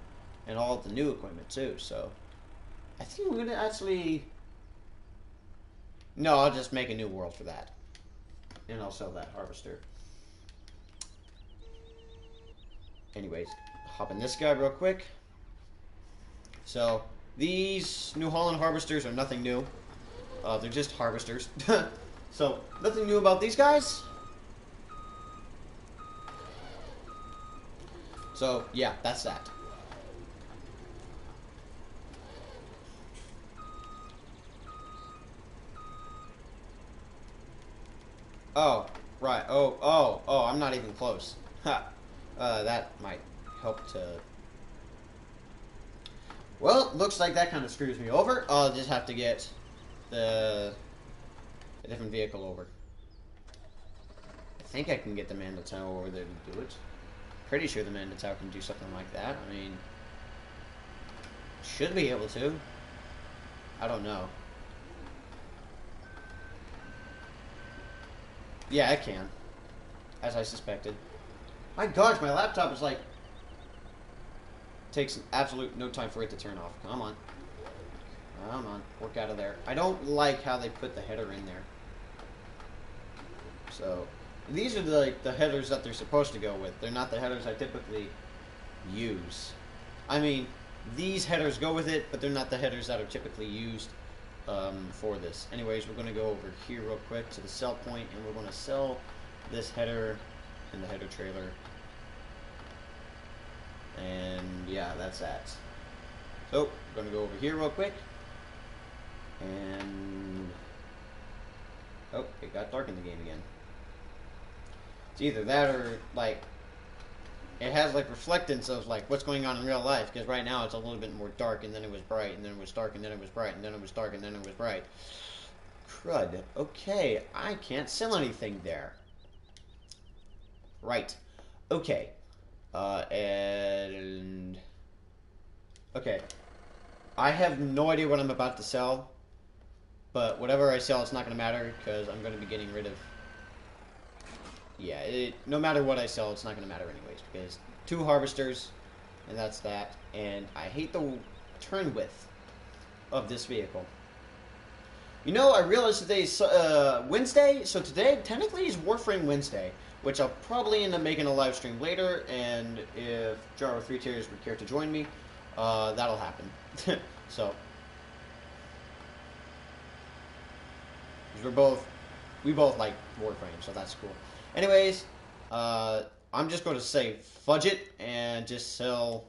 And all the new equipment too, so I think we're gonna actually. No, I'll just make a new world for that. And I'll sell that harvester. Anyways, hop in this guy real quick. So, these New Holland harvesters are nothing new. They're just harvesters. So, nothing new about these guys. So, yeah, that's that. Oh, right. Oh, I'm not even close. Ha. That might help to. Well, looks like that kind of screws me over. I'll just have to get a different vehicle over. I think I can get the Mandatow over there to do it. Pretty sure the Mandatow can do something like that. I mean, should be able to. I don't know. Yeah, I can. As I suspected. My gosh, my laptop is takes absolute no time for it to turn off. Come on. Come on. Work out of there. I don't like how they put the header in there. So, these are the headers that they're supposed to go with. They're not the headers I typically use. I mean, these headers go with it, but they're not the headers that are typically used for this. Anyways, we're going to go over here real quick to the sell point, and we're going to sell this header and the header trailer. And yeah, that's that. So, we're going to go over here real quick. And oh, it got dark in the game again. It's either that or it has reflectance of what's going on in real life, because right now it's a little bit more dark, and then it was bright, and then it was dark, and then it was bright, and then it was dark, and then it was bright. crud. Okay, I can't sell anything there. Right. Okay. And... Okay. I have no idea what I'm about to sell. But whatever I sell, it's not going to matter, because I'm going to be getting rid of... Yeah, no matter what I sell, it's not going to matter anyways, because 2 harvesters, and that's that. And I hate the turn width of this vehicle. You know, I realized today's Wednesday, so today technically is Warframe Wednesday, which I'll probably end up making a live stream later, and if Jar 3 Tiers would care to join me, that'll happen. So, we both like Warframe, so that's cool. Anyways, I'm just going to say fudge it and just sell...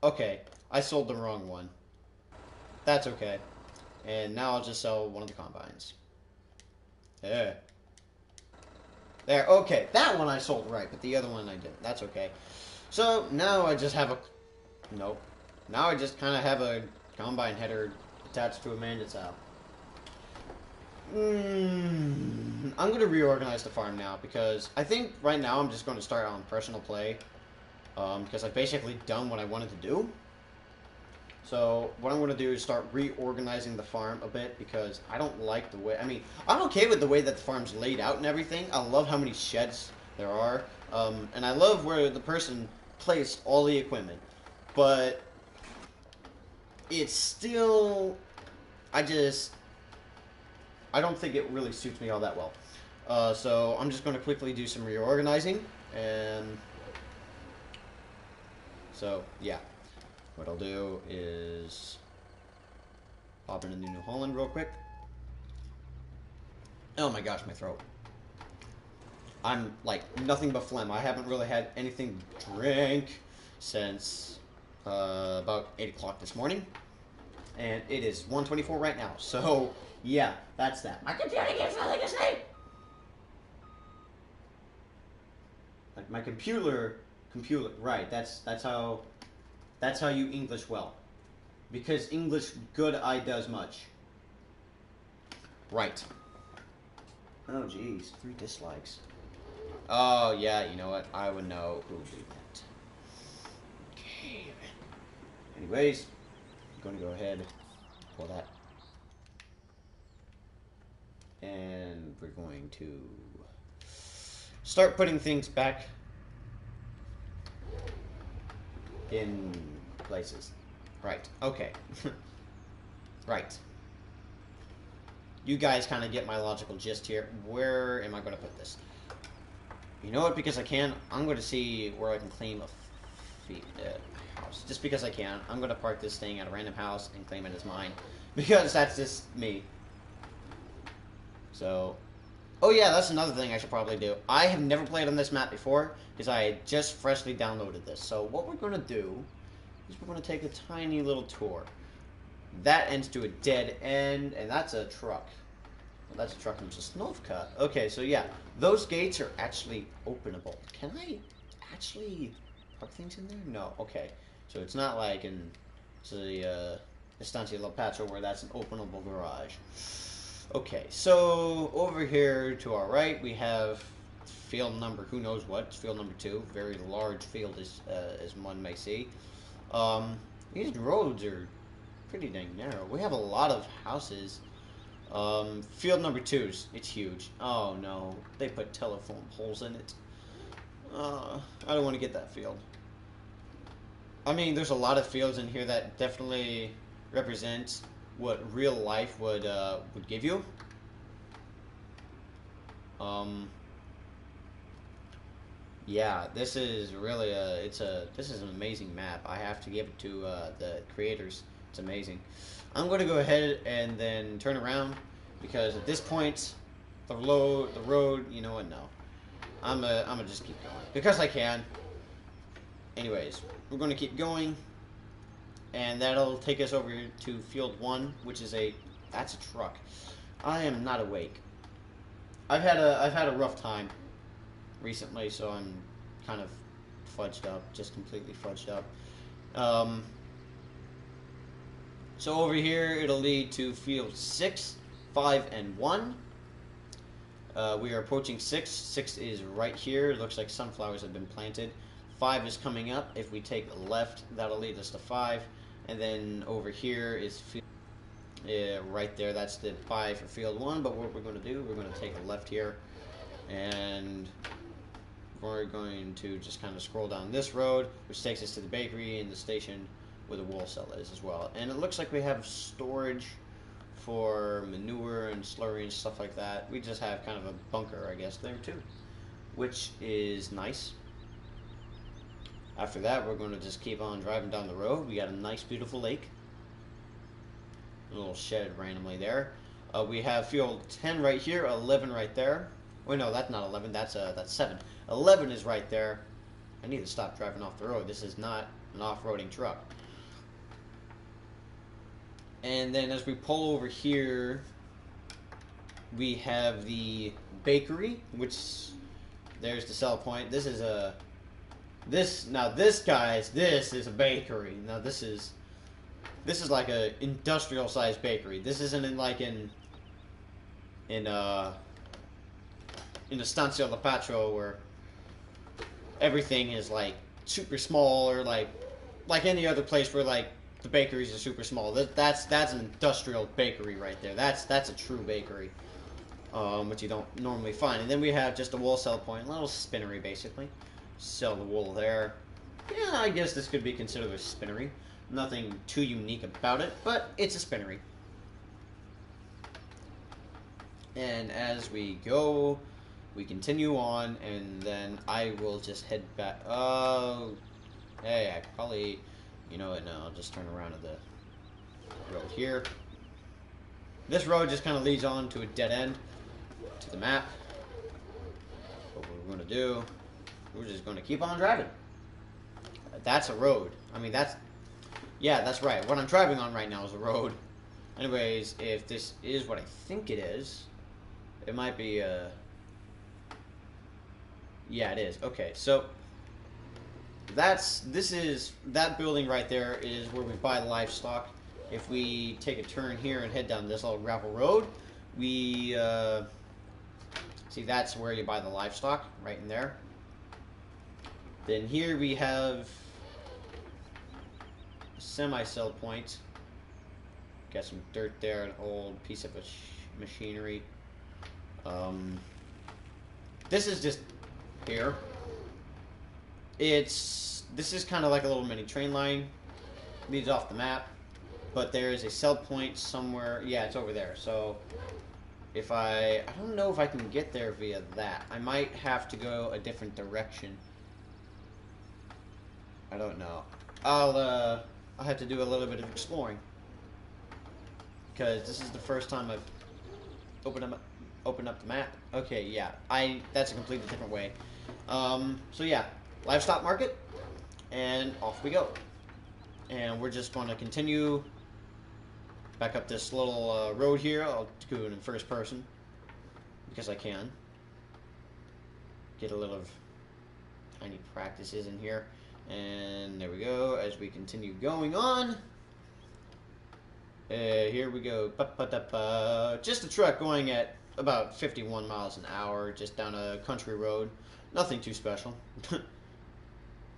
Okay, I sold the wrong one. That's okay. And now I'll just sell one of the combines. Yeah. There, okay. That one I sold right, but the other one I didn't. That's okay. So, now I just have a... Nope. Now I just kind of have a combine header attached to a magnet's out. I'm going to reorganize the farm now, because I think right now I'm just going to start on personal play. Because I've basically done what I wanted to do. So, what I'm going to do is start reorganizing the farm a bit, because I don't like the way... I mean, I'm okay with the way that the farm's laid out and everything. I love how many sheds there are. And I love where the person placed all the equipment. But it's still... I don't think it really suits me all that well. So, I'm just going to quickly do some reorganizing. And... So, yeah. What I'll do is pop into New Holland real quick. Oh my gosh, my throat. I'm like nothing but phlegm. I haven't really had anything to drink since about 8 o'clock this morning. And it is 1:24 right now. So, yeah, that's that. My computer gets nothing to say! Like my computer, right, that's how you English well. Because English good I does much. Right. Oh jeez, 3 dislikes. Oh yeah, you know what? I would know who would do that. Okay. Anyways, I'm gonna go ahead and pull that. And we're going to start putting things back in places. Right. Okay. Right. You guys kind of get my logical gist here. Where am I going to put this? You know what? Because I can, I'm going to see where I can claim a house. Just because I can. I'm going to park this thing at a random house and claim it as mine. Because that's just me. So... Oh yeah, that's another thing I should probably do. I have never played on this map before, because I had just freshly downloaded this. So what we're going to do is we're going to take a tiny little tour. That ends to a dead end, and that's a truck. Well, that's a truck and just snow cut. Okay, so yeah, those gates are actually openable. Can I actually park things in there? No, okay. So it's not like in the Estancia La Pacha where that's an openable garage. Okay, so over here to our right we have field number, who knows what, it's field number 2, very large field as one may see. These roads are pretty dang narrow. We have a lot of houses. Field number 2, it's huge. Oh no, they put telephone poles in it. I don't want to get that field. I mean, there's a lot of fields in here that definitely represent what real life would give you. Yeah, this is really this is an amazing map. I have to give it to the creators. It's amazing. I'm going to go ahead and then turn around because at this point, the road, you know what? No, I'm gonna just keep going because I can. Anyways, we're going to keep going. And that'll take us over to field 1, which is that's a truck. I am not awake. I've had a rough time recently, so I'm kind of fudged up, just completely fudged up. So over here, it'll lead to field 6, 5 and 1. We are approaching 6. 6 is right here. It looks like sunflowers have been planted. 5 is coming up. If we take left, that'll lead us to 5. And then over here is right there. That's the 5 for field 1. But what we're going to do, we're going to take a left here. And we're going to just kind of scroll down this road, which takes us to the bakery and the station where the wool cell is as well. And it looks like we have storage for manure and slurry and stuff like that. We just have kind of a bunker, I guess, there too, which is nice. After that, we're going to just keep on driving down the road. We got a nice, beautiful lake. A little shed randomly there. We have field 10 right here, 11 right there. Wait, no, that's not 11. That's 7. 11 is right there. I need to stop driving off the road. This is not an off-roading truck. And then as we pull over here, we have the bakery, which there's the sell point. This is a this is a bakery. Now this is like a industrial sized bakery. This isn't in like in Estancia La Patro where everything is like super small, or like any other place where like the bakeries are super small. That's an industrial bakery right there. That's a true bakery, which you don't normally find. And then we have just a wool sell point, a little spinnery basically. Sell the wool there. Yeah, I guess this could be considered a spinnery. Nothing too unique about it, but it's a spinnery. And as we go, we continue on, and then I will just head back. Oh, hey, I probably, you know what? No, I'll just turn around to the road here. This road just kind of leads on to a dead end to the map. What we're going to do, we're just going to keep on driving. That's a road. I mean, yeah, that's right. What I'm driving on right now is a road. Anyways, if this is what I think it is, it might be yeah, it is. Okay, so that building right there is where we buy livestock. If we take a turn here and head down this little gravel road, we see that's where you buy the livestock, right in there. Then here we have a semi-sell point. Got some dirt there, an old piece of machinery. This is just here. This is kind of like a little mini train line. Leads off the map, but there is a sell point somewhere. Yeah, it's over there. So if I don't know if I can get there via that. I might have to go a different direction. I don't know. I'll have to do a little bit of exploring, because this is the first time I've opened up the map. Okay, yeah, that's a completely different way. So yeah, livestock market, and off we go. And we're just going to continue back up this little road here. I'll do it in first person because I can get a little tiny practices in here. And there we go. As we continue going on, here we go. Just a truck going at about 51 miles an hour, just down a country road. Nothing too special.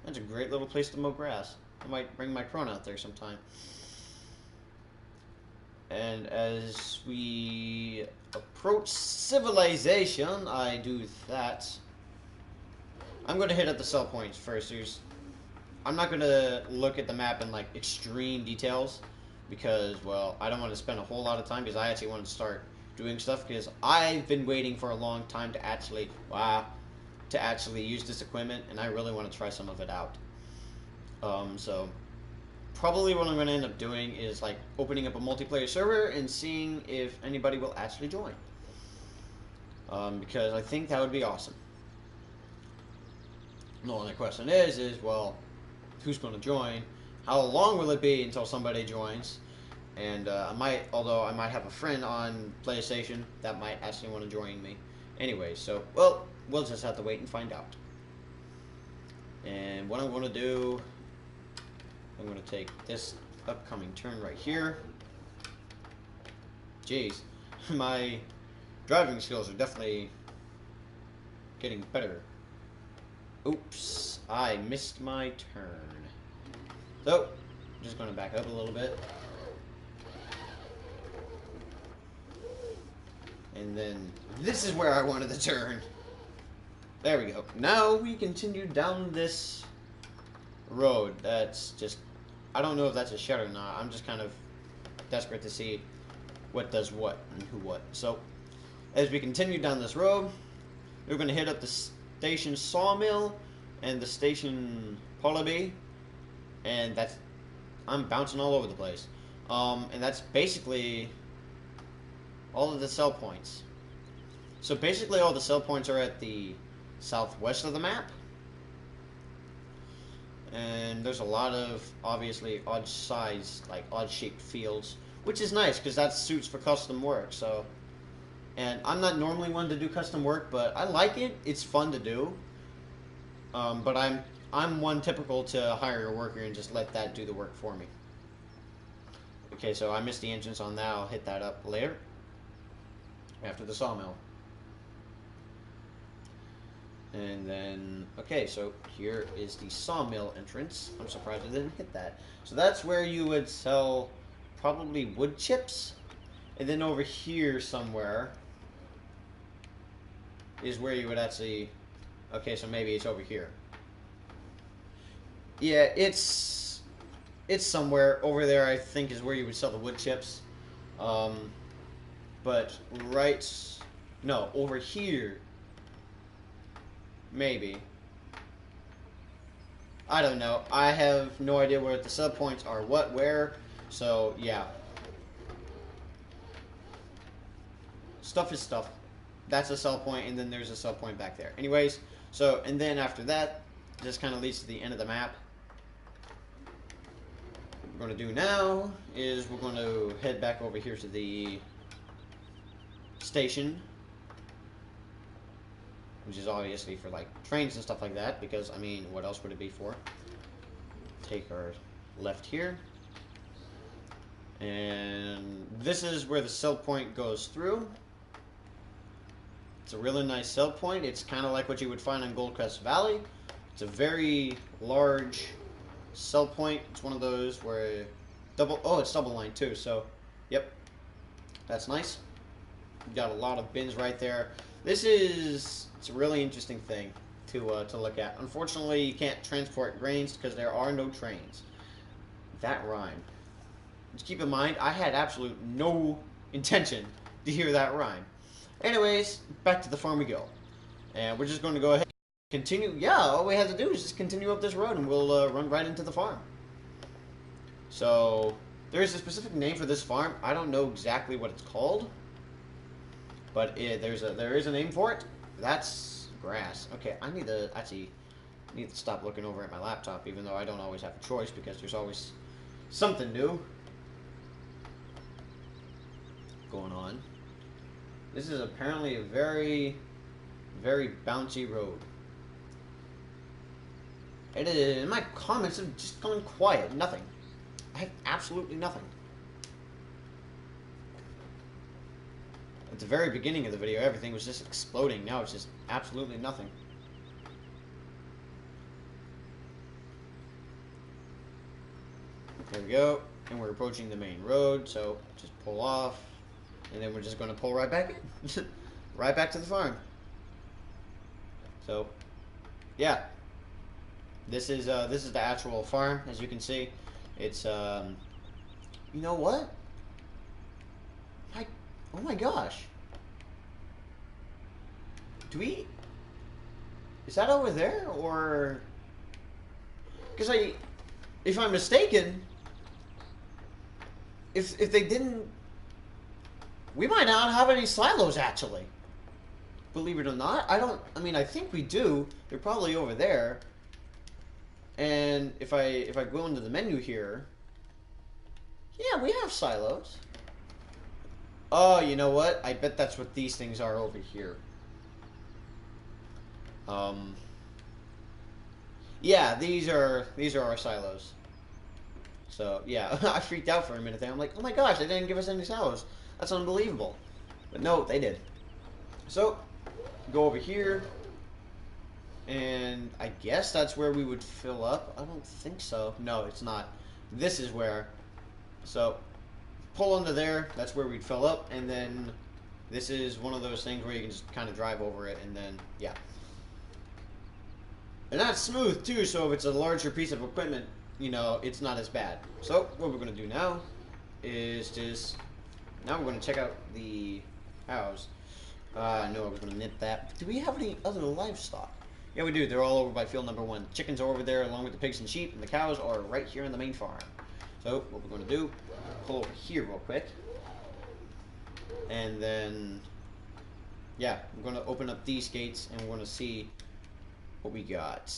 That's a great little place to mow grass. I might bring my crone out there sometime. And as we approach civilization, I do that. I'm going to hit at the sell points first. I'm not going to look at the map in like extreme details because, well, I don't want to spend a whole lot of time because I actually want to start doing stuff because I've been waiting for a long time to actually use this equipment, and I really want to try some of it out. So probably what I'm going to end up doing is like opening up a multiplayer server and seeing if anybody will actually join. Because I think that would be awesome. The only question is well, who's going to join? How long will it be until somebody joins? And I might have a friend on PlayStation that might actually want to join me. Anyway, so, well, we'll just have to wait and find out. And what I'm going to do, I'm going to take this upcoming turn right here. Jeez. my driving skills are definitely getting better. Oops, I missed my turn. So, I'm just going to back up a little bit. And then this is where I wanted to turn. There we go. Now we continue down this road. That's just, I don't know if that's a shed or not. I'm just kind of desperate to see what does what and who what. So, as we continue down this road, we're going to hit up the station sawmill and the station polyby. And that's, I'm bouncing all over the place. And that's basically all of the sell points. So basically all the sell points are at the southwest of the map. And there's a lot of, obviously, odd size, like odd shaped fields, which is nice because that suits for custom work. So, and I'm not normally one to do custom work, but I like it. It's fun to do. But I'm one typical to hire a worker and just let that do the work for me. Okay, so I missed the entrance on that. I'll hit that up later. After the sawmill. And then, okay, so here is the sawmill entrance. I'm surprised I didn't hit that. So that's where you would sell probably wood chips. And then over here somewhere is where you would actually... Okay, so maybe it's over here. Yeah, it's somewhere over there, I think, is where you would sell the wood chips. But no, over here, maybe. I don't know. I have no idea where the sub points are, where. So yeah, stuff is stuff. That's a sell point, and then there's a sell point back there. Anyways, so and then after that, just kind of leads to the end of the map. What we're going to do now is we're going to head back over here to the station, which is obviously for like trains and stuff like that, because I mean, what else would it be for? Take our left here, and this is where the sell point goes through. It's a really nice sell point. It's kind of like what you would find on Goldcrest Valley. It's a very large sell point. It's one of those where it's double line too, so yep, that's nice. Got a lot of bins right there. It's a really interesting thing to look at. Unfortunately, you can't transport grains because there are no trains. That rhyme. Just keep in mind, I had absolute no intention to hear that rhyme. Anyways, back to the farm we go. And we're just going to go ahead and continue. Yeah, all we have to do is just continue up this road and we'll run right into the farm. So, there is a specific name for this farm. I don't know exactly what it's called. But there is a name for it. That's grass. Okay, I need to stop looking over at my laptop, even though I don't always have a choice because there's always something new going on. This is apparently a very, very bouncy road. My comments have just gone quiet. Nothing. I have absolutely nothing. At the very beginning of the video, everything was just exploding. Now it's just absolutely nothing. There we go. And we're approaching the main road, so just pull off. And then we're just going to pull right back in. Right back to the farm. So, yeah. This is the actual farm, as you can see. It's, you know what? Oh my gosh. Is that over there, or... Because if I'm mistaken, if they didn't... We might not have any silos, actually. Believe it or not. I think we do. They're probably over there. And if I go into the menu here... Yeah, we have silos. Oh, you know what? I bet that's what these things are over here. Yeah, these are our silos. So, yeah, I freaked out for a minute there. I'm like, oh my gosh, they didn't give us any silos. That's unbelievable. But no, they did. So, go over here. And I guess that's where we would fill up. I don't think so. No, it's not. This is where. So, pull under there. That's where we'd fill up. And then this is one of those things where you can just kind of drive over it. And then, yeah. And that's smooth, too. So, if it's a larger piece of equipment, you know, it's not as bad. So, what we're going to do now is just... Now we're going to check out the house. I know I was going to nip that. Do we have any other livestock? Yeah, we do. They're all over by field number 1. Chickens are over there along with the pigs and sheep, and the cows are right here in the main farm. So, what we're going to do, pull over here real quick. And then, yeah, I'm going to open up these gates, and we're going to see what we got.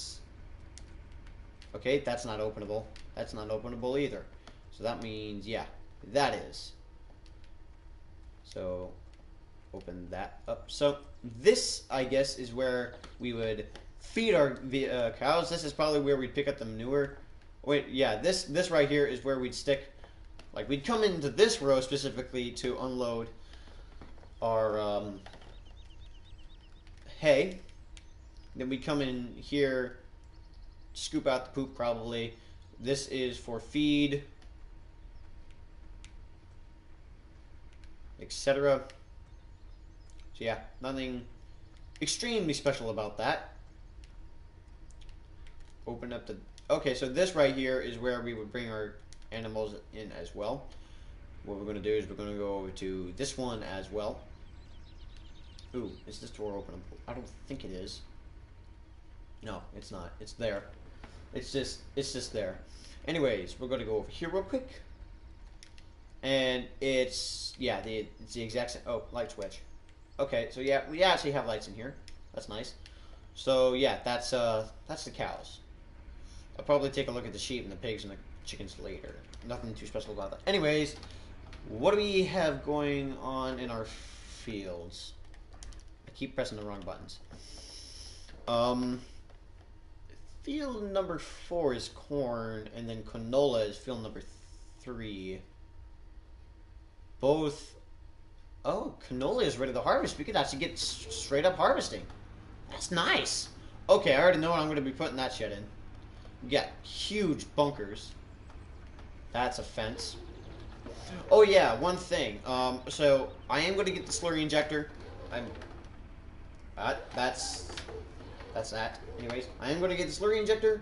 Okay, that's not openable. That's not openable either. So that means, yeah, that is. So, open that up. So, this, I guess, is where we would feed our cows. This is probably where we'd pick up the manure. Wait, yeah, this right here is where we'd stick. Like, we'd come into this row specifically to unload our hay. Then we'd come in here, scoop out the poop probably. This is for feed, etc. So yeah, nothing extremely special about that. Open up the... Okay, so this right here is where we would bring our animals in as well. What we're going to do is we're going to go over to this one as well. Ooh, is this door openable? I don't think it is. No, it's not. It's there. It's just there. Anyways, we're going to go over here real quick. And it's... Yeah, it's the exact same... Oh, light switch. Okay, so yeah, we actually have lights in here. That's nice. So yeah, that's the cows. I'll probably take a look at the sheep and the pigs and the chickens later. Nothing too special about that. Anyways, what do we have going on in our fields? I keep pressing the wrong buttons. Field number 4 is corn, and then canola is field number 3. Both... Oh, canola is ready to harvest. We could actually get straight up harvesting. That's nice. Okay, I already know what I'm going to be putting that shit in. We got huge bunkers. That's a fence. Oh yeah, one thing. So I am going to get the slurry injector. That's that. Anyways, I am going to get the slurry injector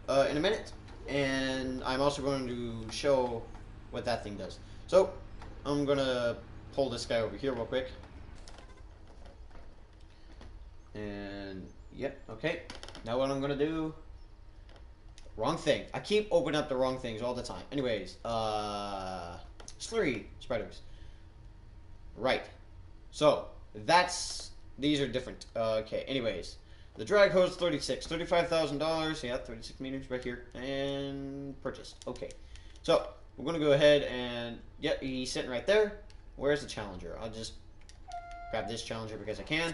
in a minute, and I'm also going to show what that thing does. So I'm going to pull this guy over here real quick. And, yep, okay. Now what I'm going to do... Wrong thing. I keep opening up the wrong things all the time. Anyways, slurry spreaders. Right. So, these are different. Okay, anyways. The drag hose, $35,000. Yeah, 36 meters right here. And purchased. Okay. So, we're going to go ahead and, yep, he's sitting right there. Where's the Challenger? I'll just grab this Challenger because I can.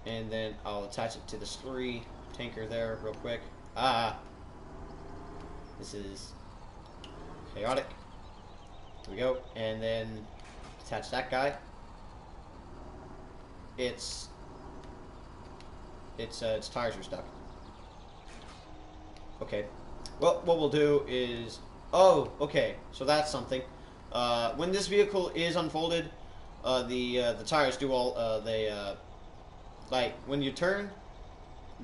And then I'll attach it to the slurry tanker there real quick. This is chaotic. Here we go. And then attach that guy. Its tires are stuck. Okay. Well, what we'll do is... Oh, okay. So that's something. When this vehicle is unfolded, the tires do all... like, when you turn,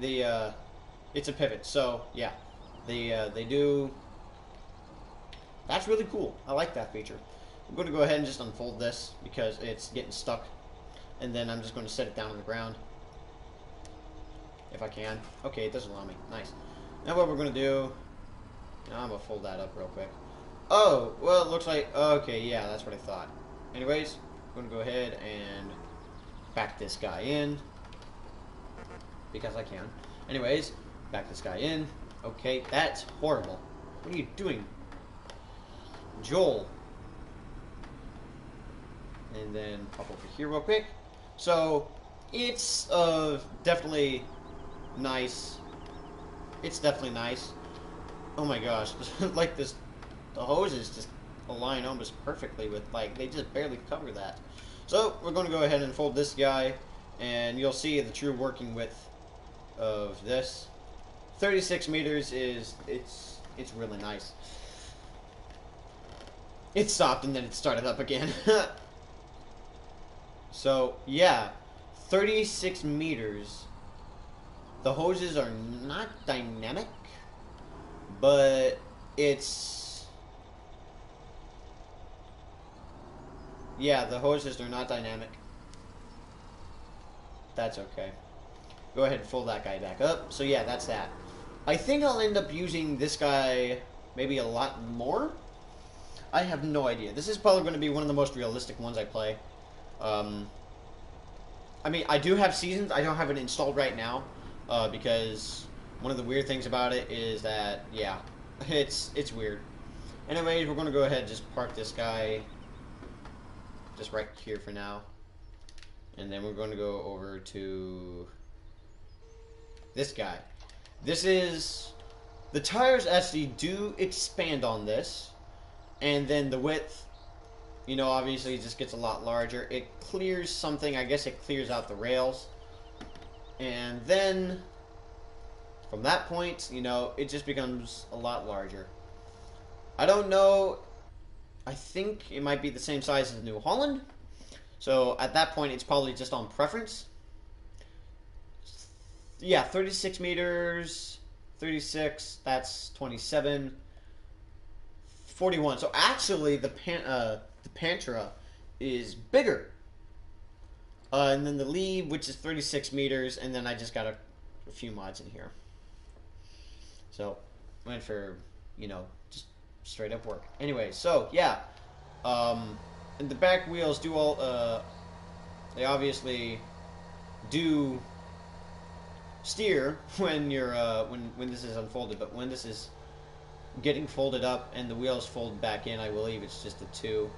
it's a pivot. So, yeah. They do... That's really cool. I like that feature. I'm going to go ahead and just unfold this because it's getting stuck. And then I'm just going to set it down on the ground. If I can. Okay, it doesn't allow me. Nice. Now what we're going to do... Now I'm going to fold that up real quick. Oh, well, it looks like... Okay, yeah, that's what I thought. Anyways, I'm going to go ahead and back this guy in. Because I can. Anyways, back this guy in. Okay, that's horrible. What are you doing? Joel. And then pop over here real quick. So, it's definitely nice. It's definitely nice. Oh my gosh. Like this, the hoses just align almost perfectly with, like, they just barely cover that. So we're going to go ahead and fold this guy, and you'll see the true working width of this. 36 meters is it's really nice. It stopped and then it started up again. So yeah, 36 meters. The hoses are not dynamic, but it's... Yeah, the hoses are not dynamic. That's okay. Go ahead and fold that guy back up. So yeah, that's that. I think I'll end up using this guy maybe a lot more. I have no idea. This is probably going to be one of the most realistic ones I play. I mean, I do have seasons. I don't have it installed right now because one of the weird things about it is that, yeah, it's weird. Anyways, we're going to go ahead and just park this guy just right here for now. And then we're going to go over to this guy. This is... The tires actually do expand on this. And then the width, you know, obviously just gets a lot larger. It clears something. I guess it clears out the rails. And then from that point, you know, it just becomes a lot larger. I don't know. I think it might be the same size as New Holland. So at that point, it's probably just on preference. Yeah, 36 meters, 36, that's 27, 41. So actually, the Pantra is bigger. And then the lead, which is 36 meters, and then I just got a few mods in here. So, went for, you know, just straight up work. Anyway, so, yeah. And the back wheels do all, they obviously do steer when you're, when this is unfolded, but when this is getting folded up and the wheels fold back in, I believe it's just the two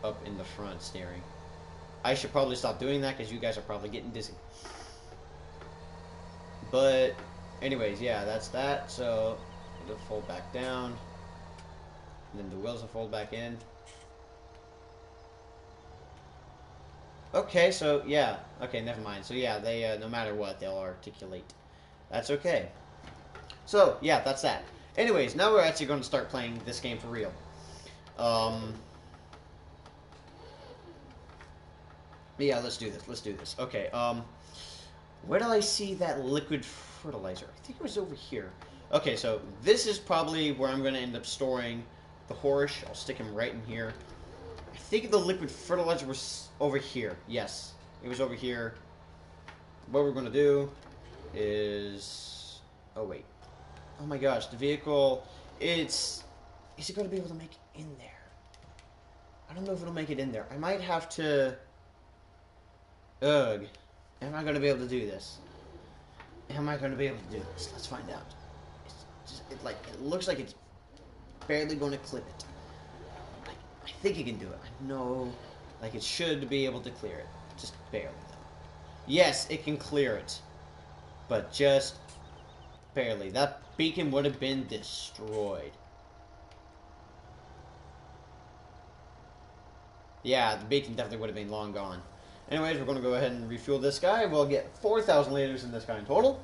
up in the front steering. I should probably stop doing that because you guys are probably getting dizzy. But, anyways, yeah, that's that. So, it'll fold back down. And then the wheels will fold back in. Okay, so, yeah. Okay, never mind. So, yeah, they, no matter what, they'll articulate. That's okay. So, yeah, that's that. Anyways, now we're actually going to start playing this game for real. Yeah, let's do this. Let's do this. Okay, where did I see that liquid fertilizer? I think it was over here. Okay, so this is probably where I'm going to end up storing the Horsch. I'll stick him right in here. I think the liquid fertilizer was over here. Yes, it was over here. What we're going to do is... Oh, wait. Oh my gosh, the vehicle... Is it going to be able to make it in there? I don't know if it'll make it in there. I might have to... Ugh. Am I going to be able to do this? Am I going to be able to do this? Let's find out. It looks like it's barely going to clip it. I think it can do it. I know, like, it should be able to clear it. Just barely, though. Yes, it can clear it. But just barely. That beacon would have been destroyed. Yeah, the beacon definitely would have been long gone. Anyways, we're going to go ahead and refuel this guy. We'll get 4,000 liters in this guy in total.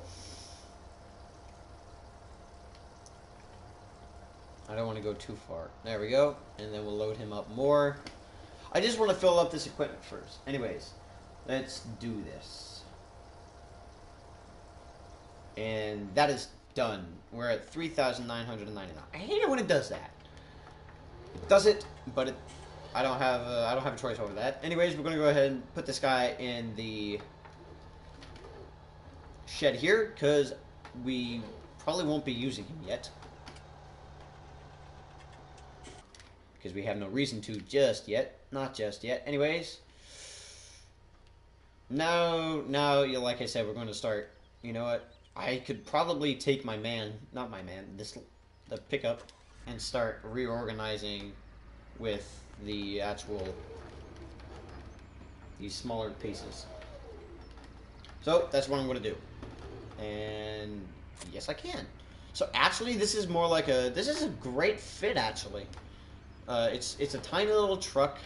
I don't want to go too far. There we go. And then we'll load him up more. I just want to fill up this equipment first. Anyways, let's do this. And that is done. We're at 3,999. I hate it when it does that. It does it, but I don't have a choice over that. Anyways, we're going to go ahead and put this guy in the shed here, because we probably won't be using him yet. Because we have no reason to just yet. Not just yet. Anyways. Now, like I said, we're going to start. You know what? I could probably take my the pickup, and start reorganizing with the actual, these smaller pieces. So, that's what I'm going to do. And, yes I can. So, actually, this is more like this is a great fit, actually. It's a tiny little truck.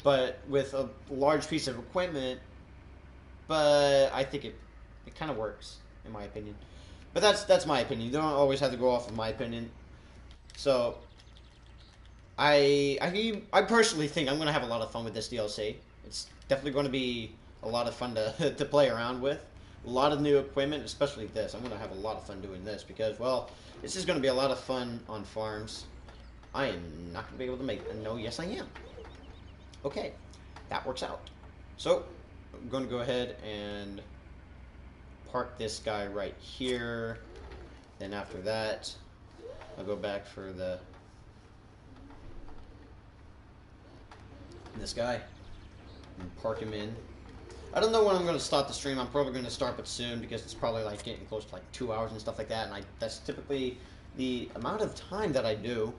but with a large piece of equipment. But I think it kind of works, in my opinion. But that's my opinion. You don't always have to go off of my opinion. So I personally think I'm gonna have a lot of fun with this DLC. It's definitely going to be a lot of fun to to play around with. A lot of new equipment, especially this. I'm gonna have a lot of fun doing this because, well, this is gonna be a lot of fun on farms. I am not gonna be able to make. No, yes I am. Okay, that works out. So I'm gonna go ahead and park this guy right here. Then after that, I'll go back for this guy and park him in. I don't know when I'm going to start the stream. I'm probably going to start it soon because it's probably like getting close to like 2 hours and stuff like that, and that's typically the amount of time that I do.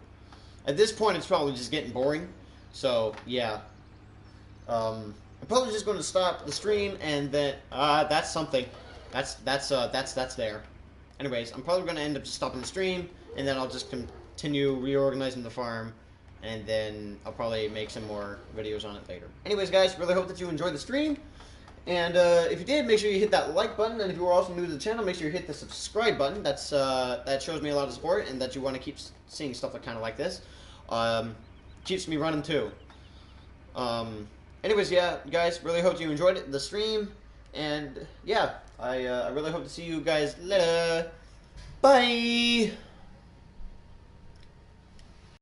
At this point, it's probably just getting boring. So yeah, I'm probably just going to stop the stream, and then that's something. That's there. Anyways, I'm probably going to end up just stopping the stream, and then I'll just continue reorganizing the farm, and then I'll probably make some more videos on it later. Anyways, guys, really hope that you enjoyed the stream. And if you did, make sure you hit that like button. And if you are also new to the channel, make sure you hit the subscribe button. That shows me a lot of support, and that you want to keep seeing stuff kind of like this. Keeps me running too. Anyways, yeah, guys, really hope you enjoyed the stream. And yeah, I really hope to see you guys later. Bye.